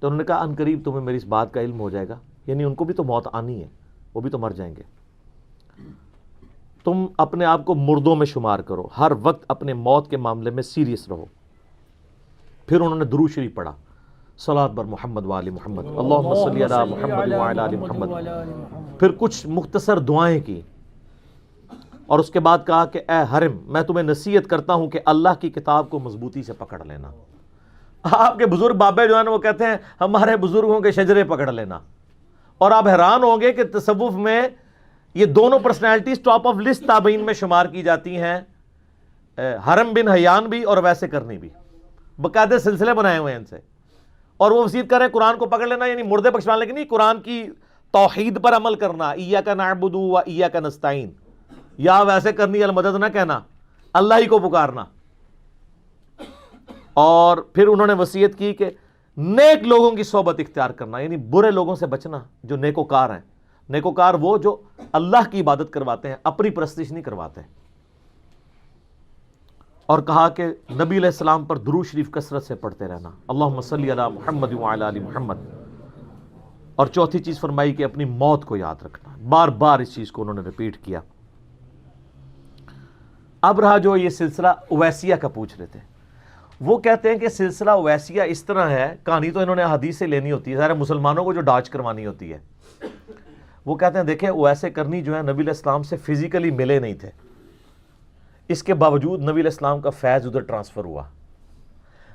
Speaker 2: تو انہوں نے کہا ان قریب تمہیں میری اس بات کا علم ہو جائے گا, یعنی ان کو بھی تو موت آنی ہے, وہ بھی تو مر جائیں گے. تم اپنے آپ کو مردوں میں شمار کرو, ہر وقت اپنے موت کے معاملے میں سیریس رہو. پھر انہوں نے درود شریف پڑھا, صلاۃ بر محمد و آل محمد, اللہم صلی علی محمد و علی آل محمد. پھر کچھ مختصر دعائیں کی, اور اس کے بعد کہا کہ اے حرم میں تمہیں نصیحت کرتا ہوں کہ اللہ کی کتاب کو مضبوطی سے پکڑ لینا. آپ کے بزرگ بابے جو ہیں وہ کہتے ہیں ہمارے بزرگوں کے شجرے پکڑ لینا. اور آپ حیران ہوں گے کہ تصوف میں یہ دونوں پرسنالٹیز ٹاپ آف لسٹ تابعین میں شمار کی جاتی ہیں, حرم بن حیان بھی اور ویسے کرنی بھی, باقاعدہ سلسلے بنائے ہوئے ہیں ان سے. اور وہ وصیت کر رہے ہیں قرآن کو پکڑ لینا, یعنی مردے بخشوانے کی نہیں, قرآن کی توحید پر عمل کرنا, ایاک نعبد و ایاک نستعین, یا ویسے کرنی المدد نہ کہنا, اللہ ہی کو پکارنا. اور پھر انہوں نے وصیت کی کہ نیک لوگوں کی صحبت اختیار کرنا, یعنی برے لوگوں سے بچنا جو نیکوکار ہیں. نیکوکار وہ جو اللہ کی عبادت کرواتے ہیں, اپنی پرستش نہیں کرواتے. اور کہا کہ نبی علیہ السلام پر درود شریف کثرت سے پڑھتے رہنا, اللہم صلی علی محمد و علی آل محمد. اور چوتھی چیز فرمائی کہ اپنی موت کو یاد رکھنا. بار بار اس چیز کو انہوں نے ریپیٹ کیا. اب رہا جو یہ سلسلہ اویسیہ کا پوچھ رہے تھے, وہ کہتے ہیں کہ سلسلہ اویسیہ اس طرح ہے, کہانی تو انہوں نے حدیث سے لینی ہوتی ہے, ظاہر مسلمانوں کو جو ڈاچ کروانی ہوتی ہے. وہ کہتے ہیں دیکھیں اویسے کرنی جو ہے نبی علیہ السلام سے فزیکلی ملے نہیں تھے, اس کے باوجود نبی علیہ السلام کا فیض ادھر ٹرانسفر ہوا.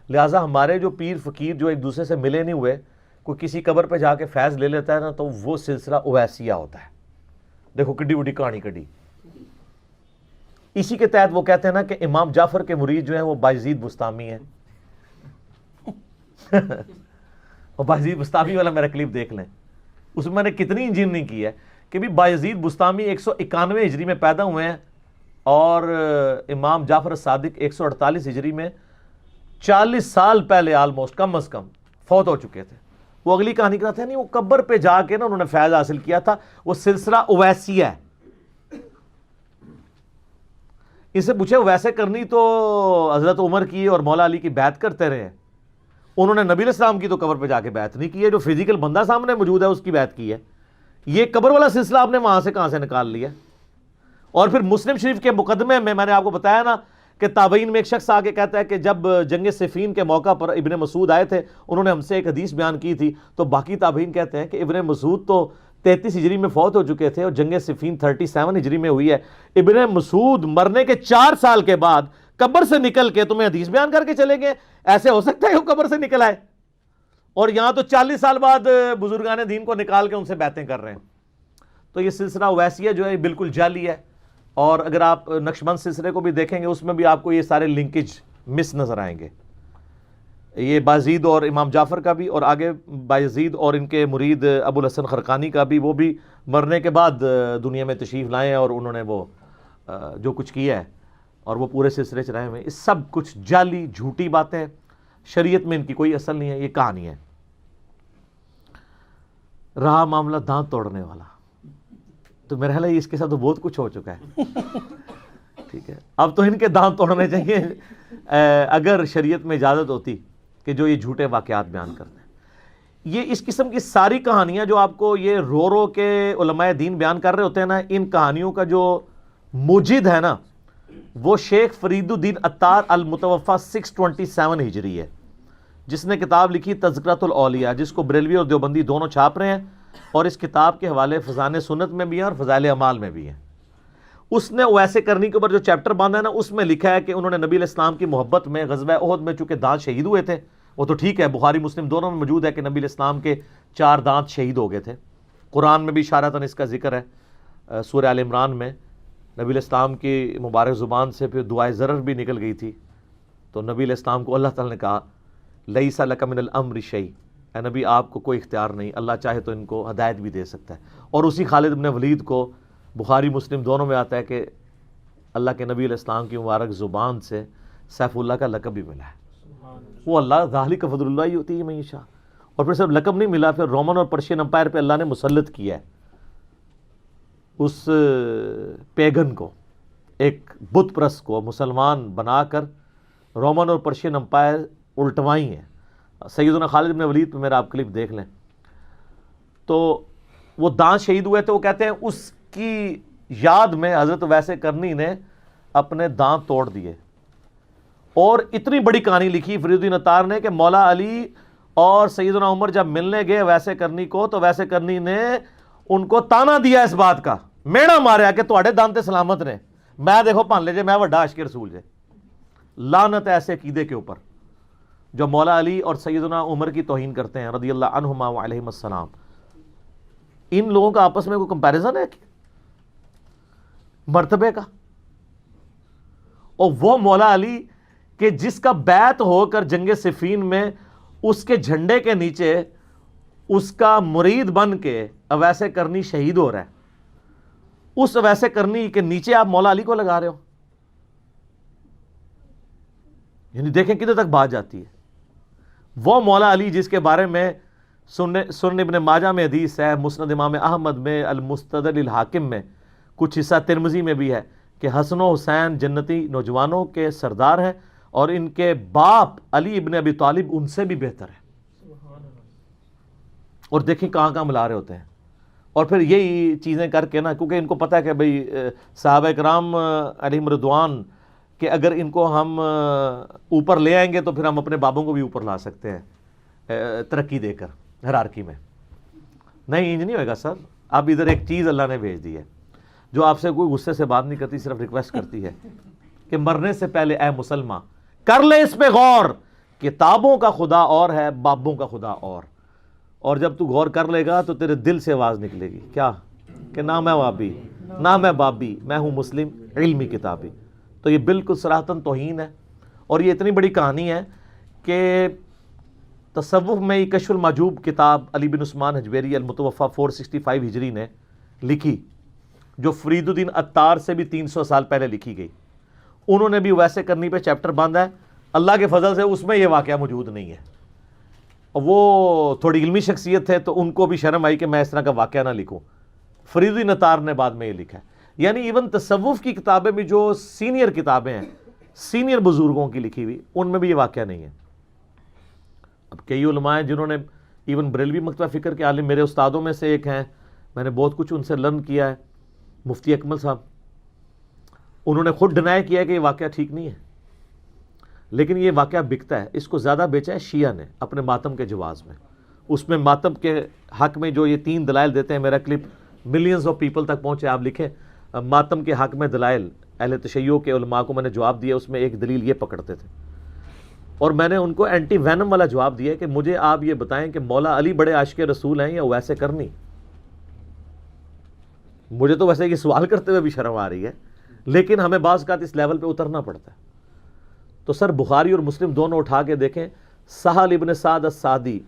Speaker 2: لہٰذا ہمارے جو پیر فقیر جو ایک دوسرے سے ملے نہیں ہوئے, کوئی کسی قبر پہ جا کے فیض لے لیتا ہے نا, تو وہ سلسلہ اویسیہ ہوتا ہے. دیکھو کڈی وڈی کہانی کڈی. اسی کے تحت وہ کہتے ہیں نا کہ امام جعفر کے مرید جو ہیں وہ بایزید بستامی ہیں. اور بایزید بستامی والا میرا کلپ دیکھ لیں, اس میں نے کتنی انجینئرنگ کی ہے کہ بھی بایزید بستامی 191 ہجری میں پیدا ہوئے ہیں, اور امام جعفر صادق 148 ہجری میں 40 سال پہلے آلموسٹ کم از کم فوت ہو چکے تھے. وہ اگلی کہانی کراتے ہیں نہیں, وہ قبر پہ جا کے نا انہوں نے فیض حاصل کیا تھا. وہ سلسلہ اویسیہ ہے. اس سے پوچھے ویسے کرنی تو حضرت عمر کی اور مولا علی کی بیعت کرتے رہے, انہوں نے نبی علیہ السلام کی تو قبر پہ جا کے بیعت نہیں کی ہے, جو فزیکل بندہ سامنے موجود ہے اس کی بیعت کی ہے. یہ قبر والا سلسلہ آپ نے وہاں سے کہاں سے نکال لیا. اور پھر مسلم شریف کے مقدمے میں نے آپ کو بتایا نا کہ تابعین میں ایک شخص آگے کہتا ہے کہ جب جنگ صفین کے موقع پر ابن مسعود آئے تھے, انہوں نے ہم سے ایک حدیث بیان کی تھی, تو باقی تابعین کہتے ہیں کہ ابن مسعود تو 33 ہجری میں فوت ہو چکے تھے, اور جنگ صفین 37 ہجری میں ہوئی ہے. ابن مسعود مرنے کے 4 سال کے بعد قبر سے نکل کے تمہیں حدیث بیان کر کے چلے گئے. ایسے ہو سکتا ہے کہ وہ قبر سے نکل آئے, اور یہاں تو 40 سال بعد بزرگان دین کو نکال کے ان سے باتیں کر رہے ہیں. تو یہ سلسلہ اویسیہ جو ہے بالکل جعلی ہے. اور اگر آپ نقشبند سلسلے کو بھی دیکھیں گے, اس میں بھی آپ کو یہ سارے لنکیج مس نظر آئیں گے. یہ بایزید اور امام جعفر کا بھی, اور آگے بایزید اور ان کے مرید ابو الحسن خرقانی کا بھی, وہ بھی مرنے کے بعد دنیا میں تشریف لائے, اور انہوں نے وہ جو کچھ کیا ہے اور وہ پورے سلسلے چلائے ہوئے. اس سب کچھ جعلی جھوٹی باتیں, شریعت میں ان کی کوئی اصل نہیں ہے, یہ کہانی ہے. رہا معاملہ دانت توڑنے والا, تو میرا خیال ہے اس کے ساتھ تو بہت کچھ ہو چکا ہے. ٹھیک ہے, اب تو ان کے دانت توڑنے چاہیے اگر شریعت میں اجازت ہوتی کہ جو یہ جھوٹے واقعات بیان کرتے ہیں. یہ اس قسم کی ساری کہانیاں جو آپ کو یہ رو رو کے علماء دین بیان کر رہے ہوتے ہیں نا, ان کہانیوں کا جو موجد ہے نا وہ شیخ فرید الدین عطار المتوفا 627 ہجری ہے, جس نے کتاب لکھی تذکرۃ الاولیاء, جس کو بریلوی اور دیوبندی دونوں چھاپ رہے ہیں, اور اس کتاب کے حوالے فضائل سنت میں بھی ہیں اور فضائل اعمال میں بھی ہیں. اس نے ویسے کرنی کے اوپر جو چیپٹر باندھا ہے نا, اس میں لکھا ہے کہ انہوں نے نبی علیہ السلام کی محبت میں غزوہ احد میں چونکہ دانت شہید ہوئے تھے, وہ تو ٹھیک ہے, بخاری مسلم دونوں میں موجود ہے کہ نبی علیہ السلام کے 4 دانت شہید ہو گئے تھے. قرآن میں بھی اشارتاً اس کا ذکر ہے, سورہ آل عمران میں نبی علیہ السلام کی مبارک زبان سے پھر دعائے ضرر بھی نکل گئی تھی, تو نبی علیہ السلام کو اللہ تعالیٰ نے کہا لیس لک من الامر شیء, اے نبی آپ کو کوئی اختیار نہیں، اللہ چاہے تو ان کو ہدایت بھی دے سکتا ہے. اور اسی خالد بن ولید کو بخاری مسلم دونوں میں آتا ہے کہ اللہ کے نبی علیہ السلام کی مبارک زبان سے سیف اللہ کا لقب بھی ملا ہے. وہ اللہ ذالک فضل اللہ یؤتی من یشاء. اور پھر صرف لقب نہیں ملا، پھر رومن اور پرشین امپائر پہ اللہ نے مسلط کیا ہے اس پیگن کو، ایک بت پرست کو مسلمان بنا کر رومن اور پرشین امپائر الٹوائی ہیں. سیدنا خالد بن ولید پہ میرا آپ کلپ دیکھ لیں. تو وہ دانت شہید ہوئے تھے، وہ کہتے ہیں اس کی یاد میں حضرت ویسے کرنی نے اپنے دانت توڑ دیے. اور اتنی بڑی کہانی لکھی فرید الدین عطار نے کہ مولا علی اور سیدنا عمر جب ملنے گئے ویسے کرنی کو، تو ویسے کرنی نے ان کو تانا دیا اس بات کا، میڑا ماریا کہ تواڈے دانت سلامت نے، میں دیکھو پان لے جے، میں وڈا عاشق رسول جے. لعنت ایسے عقیدے کے اوپر جو مولا علی اور سیدنا عمر کی توہین کرتے ہیں رضی اللہ عنہما وعلیہم السلام. ان لوگوں کا آپس میں کوئی کمپیریزن ہے مرتبے کا؟ اور وہ مولا علی کہ جس کا بیعت ہو کر جنگ صفین میں اس کے جھنڈے کے نیچے اس کا مرید بن کے اویسے کرنی شہید ہو رہا ہے، اس اویسے کرنی کے نیچے آپ مولا علی کو لگا رہے ہو. یعنی دیکھیں کدھر تک بات جاتی ہے. وہ مولا علی جس کے بارے میں سنن ابن ماجہ میں حدیث ہے، مسند امام احمد میں، المستدرک للحاکم میں، کچھ حصہ ترمذی میں بھی ہے کہ حسن و حسین جنتی نوجوانوں کے سردار ہیں اور ان کے باپ علی ابن ابی طالب ان سے بھی بہتر ہے. اور دیکھیں کہاں کہاں ملا رہے ہوتے ہیں. اور پھر یہی چیزیں کر کے نا، کیونکہ ان کو پتہ ہے کہ بھئی صحابہ کرام علیہم رضوان کہ اگر ان کو ہم اوپر لے آئیں گے تو پھر ہم اپنے بابوں کو بھی اوپر لا سکتے ہیں ترقی دے کر ہیرارکی میں. نہیں، انج نہیں ہوئے گا سر. اب ادھر ایک چیز اللہ نے بھیج دی ہے جو آپ سے کوئی غصے سے بات نہیں کرتی، صرف ریکویسٹ کرتی ہے کہ مرنے سے پہلے اے مسلمان کر لے اس پہ غور، کتابوں کا خدا اور ہے، بابوں کا خدا اور جب تو غور کر لے گا تو تیرے دل سے آواز نکلے گی کیا کہ نہ میں وابی نہ میں بابی، میں ہوں مسلم علمی کتابی. تو یہ بالکل صراحتاً توہین ہے. اور یہ اتنی بڑی کہانی ہے کہ تصوف میں یہ کشف المحجوب کتاب علی بن عثمان حجویری المتوفی 465 ہجری نے لکھی، جو فرید الدین عطار سے بھی 300 سال پہلے لکھی گئی. انہوں نے بھی ویسے کرنی پہ چیپٹر باندھا ہے. اللہ کے فضل سے اس میں یہ واقعہ موجود نہیں ہے. وہ تھوڑی علمی شخصیت ہے تو ان کو بھی شرم آئی کہ میں اس طرح کا واقعہ نہ لکھوں. فرید الدین عطار نے بعد میں یہ لکھا ہے. یعنی ایون تصوف کی کتابیں بھی جو سینئر کتابیں ہیں، سینئر بزرگوں کی لکھی ہوئی، ان میں بھی یہ واقعہ نہیں ہے. اب کئی علماء ہیں جنہوں نے ایون بریلوی مکتبہ فکر کے عالم میرے استادوں میں سے ایک ہیں، میں نے بہت کچھ ان سے لرن کیا ہے، مفتی اکمل صاحب. انہوں نے خود ڈینائی کیا ہے کہ یہ واقعہ ٹھیک نہیں ہے، لیکن یہ واقعہ بکتا ہے. اس کو زیادہ بیچا ہے شیعہ نے اپنے ماتم کے جواز میں. اس میں ماتم کے حق میں جو یہ 3 دلائل دیتے ہیں، میرا کلپ ملینز آف پیپل تک پہنچے. آپ لکھیں ماتم کے حق میں دلائل، اہل تشیع کے علماء کو میں نے جواب دیا. اس میں ایک دلیل یہ پکڑتے تھے اور میں نے ان کو اینٹی وینم والا جواب دیا کہ مجھے آپ یہ بتائیں کہ مولا علی بڑے عاشق رسول ہیں یا ویسے کرنی. مجھے تو ویسے یہ سوال کرتے ہوئے بھی شرم آ رہی ہے، لیکن ہمیں بعض اوقات اس لیول پہ اترنا پڑتا ہے. تو سر بخاری اور مسلم دونوں اٹھا کے دیکھیں. سہل ابن سعد السعدی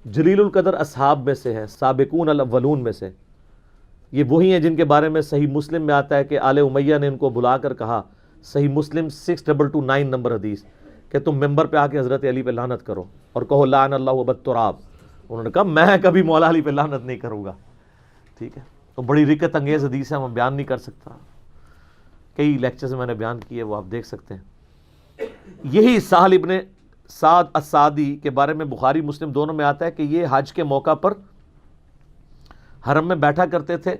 Speaker 2: جلیل القدر اصحاب میں سے ہیں، سابقون الاولون میں سے. یہ وہی ہیں جن کے بارے میں صحیح مسلم میں آتا ہے کہ آل امیہ نے ان کو بلا کر کہا، صحیح مسلم 6229 نمبر حدیث، کہ تم ممبر پہ آ کے حضرت علی پہ لعنت کرو اور کہو لعن اللہ ابا التراب. انہوں نے کہا میں کبھی مولا علی پہ لعنت نہیں کروں گا. ٹھیک ہے، تو بڑی رکت انگیز حدیث ہے، میں بیان نہیں کر سکتا. کئی لیکچرز میں نے بیان کیے، وہ آپ دیکھ سکتے ہیں. یہی سہل ابن سعد السعدی کے بارے میں بخاری مسلم دونوں میں آتا ہے کہ یہ حج کے موقع پر حرم میں بیٹھا کرتے تھے.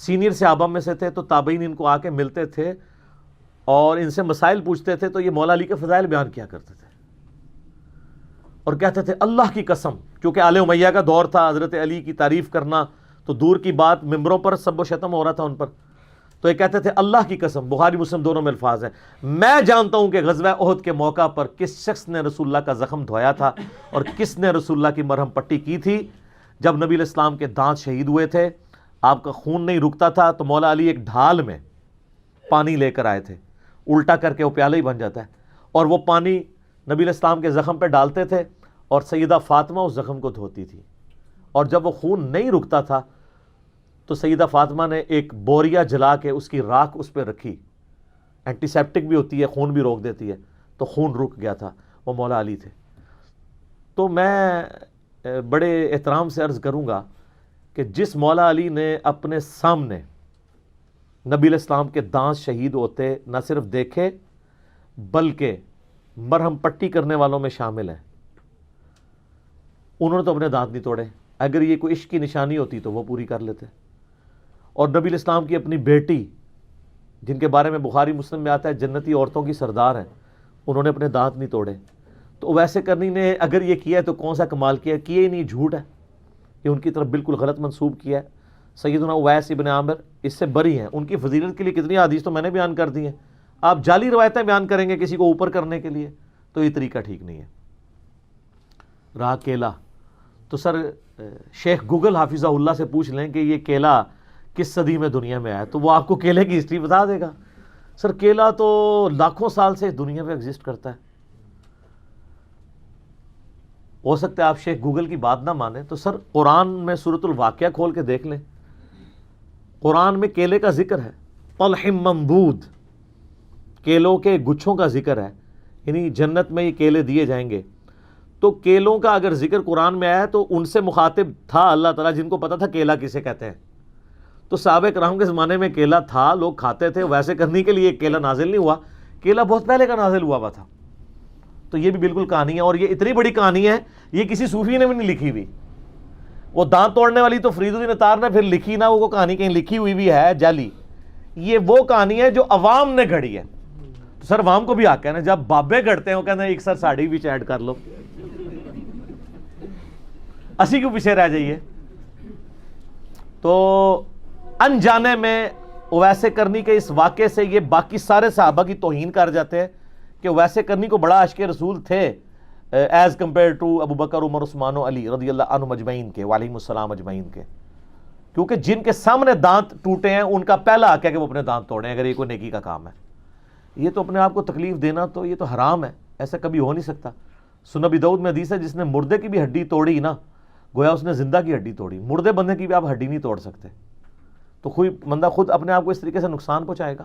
Speaker 2: سینئر صحابہ میں سے تھے، تو تابعین ان کو آ کے ملتے تھے اور ان سے مسائل پوچھتے تھے. تو یہ مولا علی کے فضائل بیان کیا کرتے تھے اور کہتے تھے اللہ کی قسم، کیونکہ آل امیہ کا دور تھا، حضرت علی کی تعریف کرنا تو دور کی بات، ممبروں پر سب و شتم ہو رہا تھا ان پر. تو یہ کہتے تھے اللہ کی قسم، بخاری مسلم دونوں میں الفاظ ہیں، میں جانتا ہوں کہ غزوہ احد کے موقع پر کس شخص نے رسول اللہ کا زخم دھویا تھا اور کس نے رسول اللہ کی مرہم پٹی کی تھی. جب نبی علیہ السلام کے دانت شہید ہوئے تھے، آپ کا خون نہیں رکتا تھا، تو مولا علی ایک ڈھال میں پانی لے کر آئے تھے، الٹا کر کے وہ پیالہ ہی بن جاتا ہے، اور وہ پانی نبی علیہ السلام کے زخم پہ ڈالتے تھے اور سیدہ فاطمہ اس زخم کو دھوتی تھی، اور جب وہ خون نہیں رکتا تھا تو سیدہ فاطمہ نے ایک بوریا جلا کے اس کی راکھ اس پہ رکھی، اینٹی سیپٹک بھی ہوتی ہے، خون بھی روک دیتی ہے، تو خون رک گیا تھا، وہ مولا علی تھے۔ تو میں بڑے احترام سے عرض کروں گا کہ جس مولا علی نے اپنے سامنے نبی علیہ السلام کے دانت شہید ہوتے نہ صرف دیکھے بلکہ مرہم پٹی کرنے والوں میں شامل ہیں، انہوں نے تو اپنے دانت نہیں توڑے۔ اگر یہ کوئی عشق کی نشانی ہوتی تو وہ پوری کر لیتے۔ اور نبی علیہ السلام کی اپنی بیٹی، جن کے بارے میں بخاری مسلم میں آتا ہے جنتی عورتوں کی سردار ہیں، انہوں نے اپنے دانت نہیں توڑے۔ تو ویسے کرنی نے اگر یہ کیا ہے تو کون سا کمال کیا ہے؟ کیا ہی نہیں، جھوٹ ہے، یہ ان کی طرف بالکل غلط منسوب کیا ہے۔ سیدنا اویس ابن عامر اس سے بری ہیں، ان کی فضیلت کے لیے کتنی حدیث تو میں نے بیان کر دی ہیں۔ آپ جعلی روایتیں بیان کریں گے کسی کو اوپر کرنے کے لیے، تو یہ طریقہ ٹھیک نہیں ہے۔ رہا کیلا، تو سر شیخ گوگل حافظہ اللہ سے پوچھ لیں کہ یہ کیلا کس صدی میں دنیا میں آیا، تو وہ آپ کو کیلے کی ہسٹری بتا دے گا۔ سر کیلا تو لاکھوں سال سے دنیا میں ایگزسٹ کرتا ہے۔ ہو سکتا ہے آپ شیخ گوگل کی بات نہ مانیں، تو سر قرآن میں سورۃ الواقعہ کھول کے دیکھ لیں، قرآن میں کیلے کا ذکر ہے، طلح منضود، کیلوں کے گچھوں کا ذکر ہے، یعنی جنت میں یہ کیلے دیے جائیں گے۔ تو کیلوں کا اگر ذکر قرآن میں آیا تو ان سے مخاطب تھا اللہ تعالیٰ، جن کو پتا تھا کیلا کسے کہتے ہیں۔ تو صحابہ کرام کے زمانے میں کیلا تھا، لوگ کھاتے تھے، ویسے کرنے کے لیے کیلا نازل نہیں ہوا، کیلا بہت پہلے کا نازل ہوا تھا۔ تو یہ بھی بالکل کہانی ہے، اور یہ اتنی بڑی کہانی ہے یہ کسی صوفی نے بھی نہیں لکھی ہوئی۔ وہ دانت توڑنے والی تو فرید الدین اطار نے پھر لکھی نہ، وہ کہانی کہیں لکھی ہوئی بھی ہے جعلی، یہ وہ کہانی ہے جو عوام نے گھڑی ہے۔ تو سر عوام کو بھی حق ہے نا، جب بابے گھڑتے ہیں وہ کہتے ہیں ایک سر ساڑی بھی ایڈ کر لو، اسی کو پیچھے رہ جائیے۔ تو انجانے میں اویس کرنی کے اس واقعے سے یہ باقی سارے صحابہ کی توہین کر جاتے ہیں کہ اویس کرنی کو بڑا عاشق رسول تھے ایز کمپیئر ٹو ابو بکر، عمر، عثمان و علی رضی اللہ عنہم اجمعین کے، وعلیہم السلام اجمعین کے، کیونکہ جن کے سامنے دانت ٹوٹے ہیں ان کا پہلا حق ہے کہ وہ اپنے دانت توڑیں اگر یہ کوئی نیکی کا کام ہے۔ یہ تو اپنے آپ کو تکلیف دینا تو یہ تو حرام ہے، ایسا کبھی ہو نہیں سکتا۔ سنن ابی داؤد میں حدیث ہے جس نے مردے کی بھی ہڈی توڑی نا، گویا اس نے زندہ کی ہڈی توڑی، مردے بندے کی بھی آپ ہڈی نہیں توڑ سکتے، تو بندہ خود اپنے آپ کو اس طریقے سے نقصان پہنچائے گا۔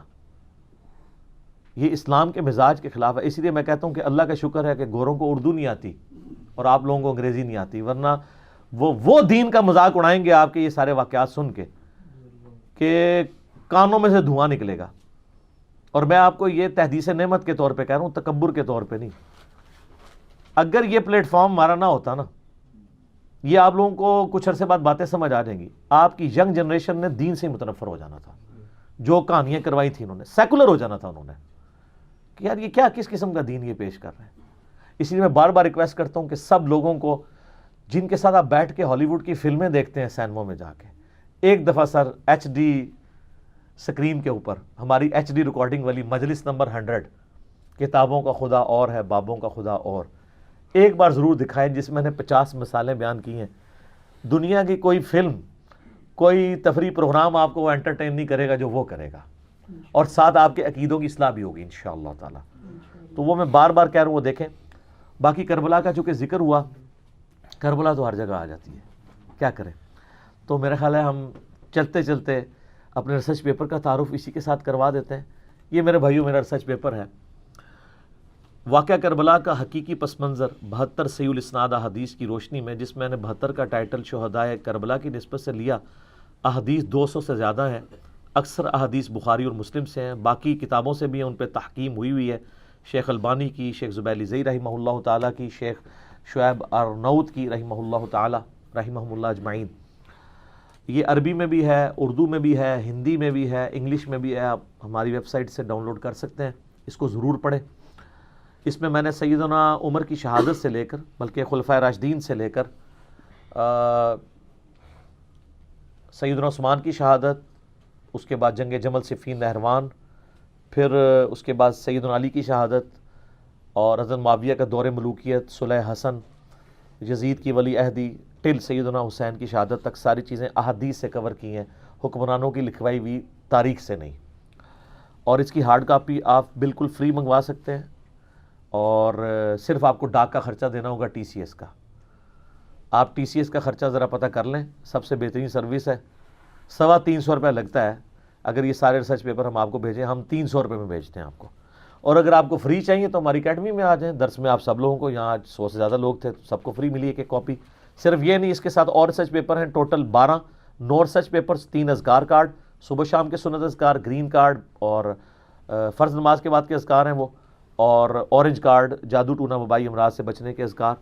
Speaker 2: یہ اسلام کے مزاج کے خلاف ہے۔ اسی لیے میں کہتا ہوں کہ اللہ کا شکر ہے کہ گوروں کو اردو نہیں آتی اور آپ لوگوں کو انگریزی نہیں آتی، ورنہ وہ دین کا مذاق اڑائیں گے آپ کے یہ سارے واقعات سن کے کہ کانوں میں سے دھواں نکلے گا۔ اور میں آپ کو یہ تحدیث نعمت کے طور پہ کہہ رہا ہوں، تکبر کے طور پہ نہیں۔ اگر یہ پلیٹ فارم ہمارا نہ ہوتا نا، یہ آپ لوگوں کو کچھ عرصے بعد باتیں سمجھ آ جائیں گی، آپ کی ینگ جنریشن نے دین سے متنفر ہو جانا تھا، جو کہانیاں کروائی تھیں انہوں نے، سیکولر ہو جانا تھا انہوں نے کہ یار یہ کیا کس قسم کا دین یہ پیش کر رہے ہیں۔ اس لیے میں بار بار ریکویسٹ کرتا ہوں کہ سب لوگوں کو جن کے ساتھ آپ بیٹھ کے ہالی ووڈ کی فلمیں دیکھتے ہیں سینموں میں جا کے، ایک دفعہ سر ایچ ڈی سکرین کے اوپر ہماری ایچ ڈی ریکارڈنگ والی مجلس نمبر 100 کتابوں کا خدا اور ہے بابوں کا خدا اور، ایک بار ضرور دکھائیں، جس میں نے 50 مثالیں بیان کی ہیں۔ دنیا کی کوئی فلم، کوئی تفریح پروگرام آپ کو وہ انٹرٹین نہیں کرے گا جو وہ کرے گا، اور ساتھ آپ کے عقیدوں کی اصلاح بھی ہوگی انشاءاللہ تعالی۔ تو وہ میں بار بار کہہ رہا ہوں وہ دیکھیں۔ باقی کربلا کا چونکہ ذکر ہوا، کربلا تو ہر جگہ آ جاتی ہے، کیا کریں۔ تو میرا خیال ہے ہم چلتے چلتے اپنے ریسرچ پیپر کا تعارف اسی کے ساتھ کروا دیتے ہیں۔ یہ میرے بھائیوں میرا ریسرچ پیپر ہے، واقعہ کربلا کا حقیقی پس منظر 72 صحیح الاسناد احادیث کی روشنی میں، جس میں نے 72 کا ٹائٹل شہدائے کربلا کی نسبت سے لیا۔ احادیث 200 سے زیادہ ہیں، اکثر احادیث بخاری اور مسلم سے ہیں، باقی کتابوں سے بھی ہیں، ان پہ تحقیم ہوئی ہے، شیخ البانی کی، شیخ زبیل زئی رحمہ اللہ تعالیٰ کی، شیخ شعیب ارنوت کی رحمہ اللہ تعالیٰ، رحمہ اللہ اجمعین۔ یہ عربی میں بھی ہے، اردو میں بھی ہے، ہندی میں بھی ہے، انگلش میں بھی ہے، آپ ہماری ویب سائٹ سے ڈاؤن لوڈ کر سکتے ہیں، اس کو ضرور پڑھیں۔ اس میں نے سیدنا عمر کی شہادت سے لے کر، بلکہ خلفائے راشدین سے لے کر سیدنا عثمان کی شہادت، اس کے بعد جنگ جمل صفین نہروان، پھر اس کے بعد سیدنا علی کی شہادت، اور حضرت معاویہ کا دور ملوکیت، صلح حسن، یزید کی ولی عہدی، ٹل سیدنا حسین کی شہادت تک ساری چیزیں احادیث سے کور کی ہیں، حکمرانوں کی لکھوائی ہوئی تاریخ سے نہیں۔ اور اس کی ہارڈ کاپی آپ بالکل فری منگوا سکتے ہیں، اور صرف آپ کو ڈاک کا خرچہ دینا ہوگا ٹی سی ایس کا. آپ ٹی سی ایس کا خرچہ ذرا پتہ کر لیں, سب سے بہترین سروس ہے. 350 روپیہ لگتا ہے اگر یہ سارے ریسرچ پیپر ہم آپ کو بھیجیں, ہم 300 روپے میں بھیجتے ہیں آپ کو. اور اگر آپ کو فری چاہیے تو ہماری اکیڈمی میں آ جائیں, درس میں آپ سب لوگوں کو, یہاں 100 سے زیادہ لوگ تھے, سب کو فری ملی ایک کاپی. صرف یہ نہیں, اس کے ساتھ اور ریسرچ پیپر ہیں ٹوٹل 12, 9 ریسرچ پیپرز, 3 اذکار کارڈ, صبح شام کے سنت اذکار, گرین کارڈ اور فرض نماز کے بعد کے اذکار ہیں وہ, اور اورنج کارڈ, جادو ٹونا وبائی امراض سے بچنے کے اذکار.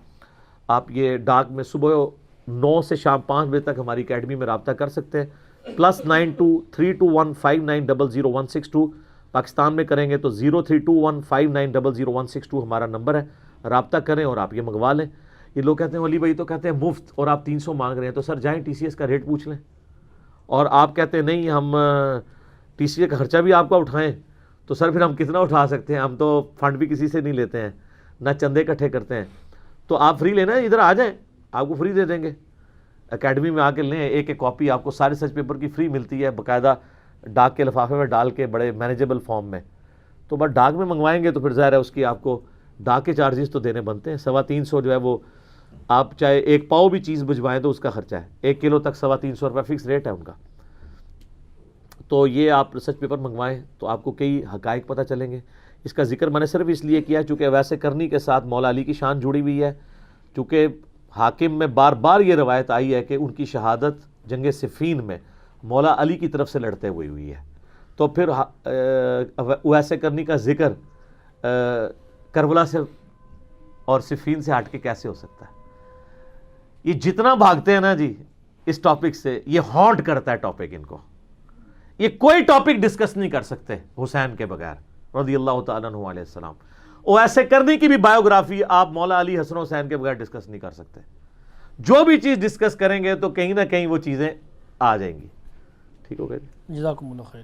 Speaker 2: آپ یہ ڈاک میں صبح 9 سے شام 5 بجے تک ہماری اکیڈمی میں رابطہ کر سکتے ہیں. +923215900162 پاکستان میں کریں گے تو 032159000162 ہمارا نمبر ہے, رابطہ کریں اور آپ یہ منگوا لیں. یہ لوگ کہتے ہیں ولی بھائی تو کہتے ہیں مفت اور آپ 300 مانگ رہے ہیں, تو سر جائیں ٹی سی ایس کا ریٹ پوچھ لیں. اور آپ کہتے ہیں نہیں ہم ٹی سی ایس کا خرچہ بھی آپ کا اٹھائیں, تو سر پھر ہم کتنا اٹھا سکتے ہیں, ہم تو فنڈ بھی کسی سے نہیں لیتے ہیں, نہ چندے اکٹھے کرتے ہیں. تو آپ فری لینا ہے, ادھر آ جائیں, آپ کو فری دے دیں گے. اکیڈمی میں آ کے لیں, ایک کاپی آپ کو سارے سچ پیپر کی فری ملتی ہے, باقاعدہ ڈاک کے لفافے میں ڈال کے بڑے مینیجیبل فارم میں. تو بس ڈاک میں منگوائیں گے تو پھر ظاہر ہے اس کی آپ کو ڈاک کے چارجز تو دینے بنتے ہیں. 350 جو ہے وہ آپ چاہے 1 پاؤ بھی چیز بھجوائیں تو اس کا خرچہ ہے, 1 کلو تک 350 روپے فکس ریٹ ہے ان کا. تو یہ آپ ریسرچ پیپر منگوائیں تو آپ کو کئی حقائق پتہ چلیں گے. اس کا ذکر میں نے صرف اس لیے کیا چونکہ ویسے کرنی کے ساتھ مولا علی کی شان جڑی ہوئی ہے, چونکہ حاکم میں بار بار یہ روایت آئی ہے کہ ان کی شہادت جنگ صفین میں مولا علی کی طرف سے لڑتے ہوئے ہوئی ہے. تو پھر ویسے کرنی کا ذکر کربلا سے اور صفین سے ہٹ کے کیسے ہو سکتا ہے. یہ جتنا بھاگتے ہیں نا جی اس ٹاپک سے, یہ ہانٹ کرتا ہے ٹاپک ان کو. یہ کوئی ٹاپک ڈسکس نہیں کر سکتے حسین کے بغیر رضی اللہ تعالیٰ عنہ علیہ السلام. اور ایسے کرنے کی بھی بایوگرافی آپ مولا علی حسن حسین کے بغیر ڈسکس نہیں کر سکتے. جو بھی چیز ڈسکس کریں گے تو کہیں نہ کہیں وہ چیزیں آ جائیں گی. ٹھیک ہو گیا جی,
Speaker 1: جزاکم اللہ خیر.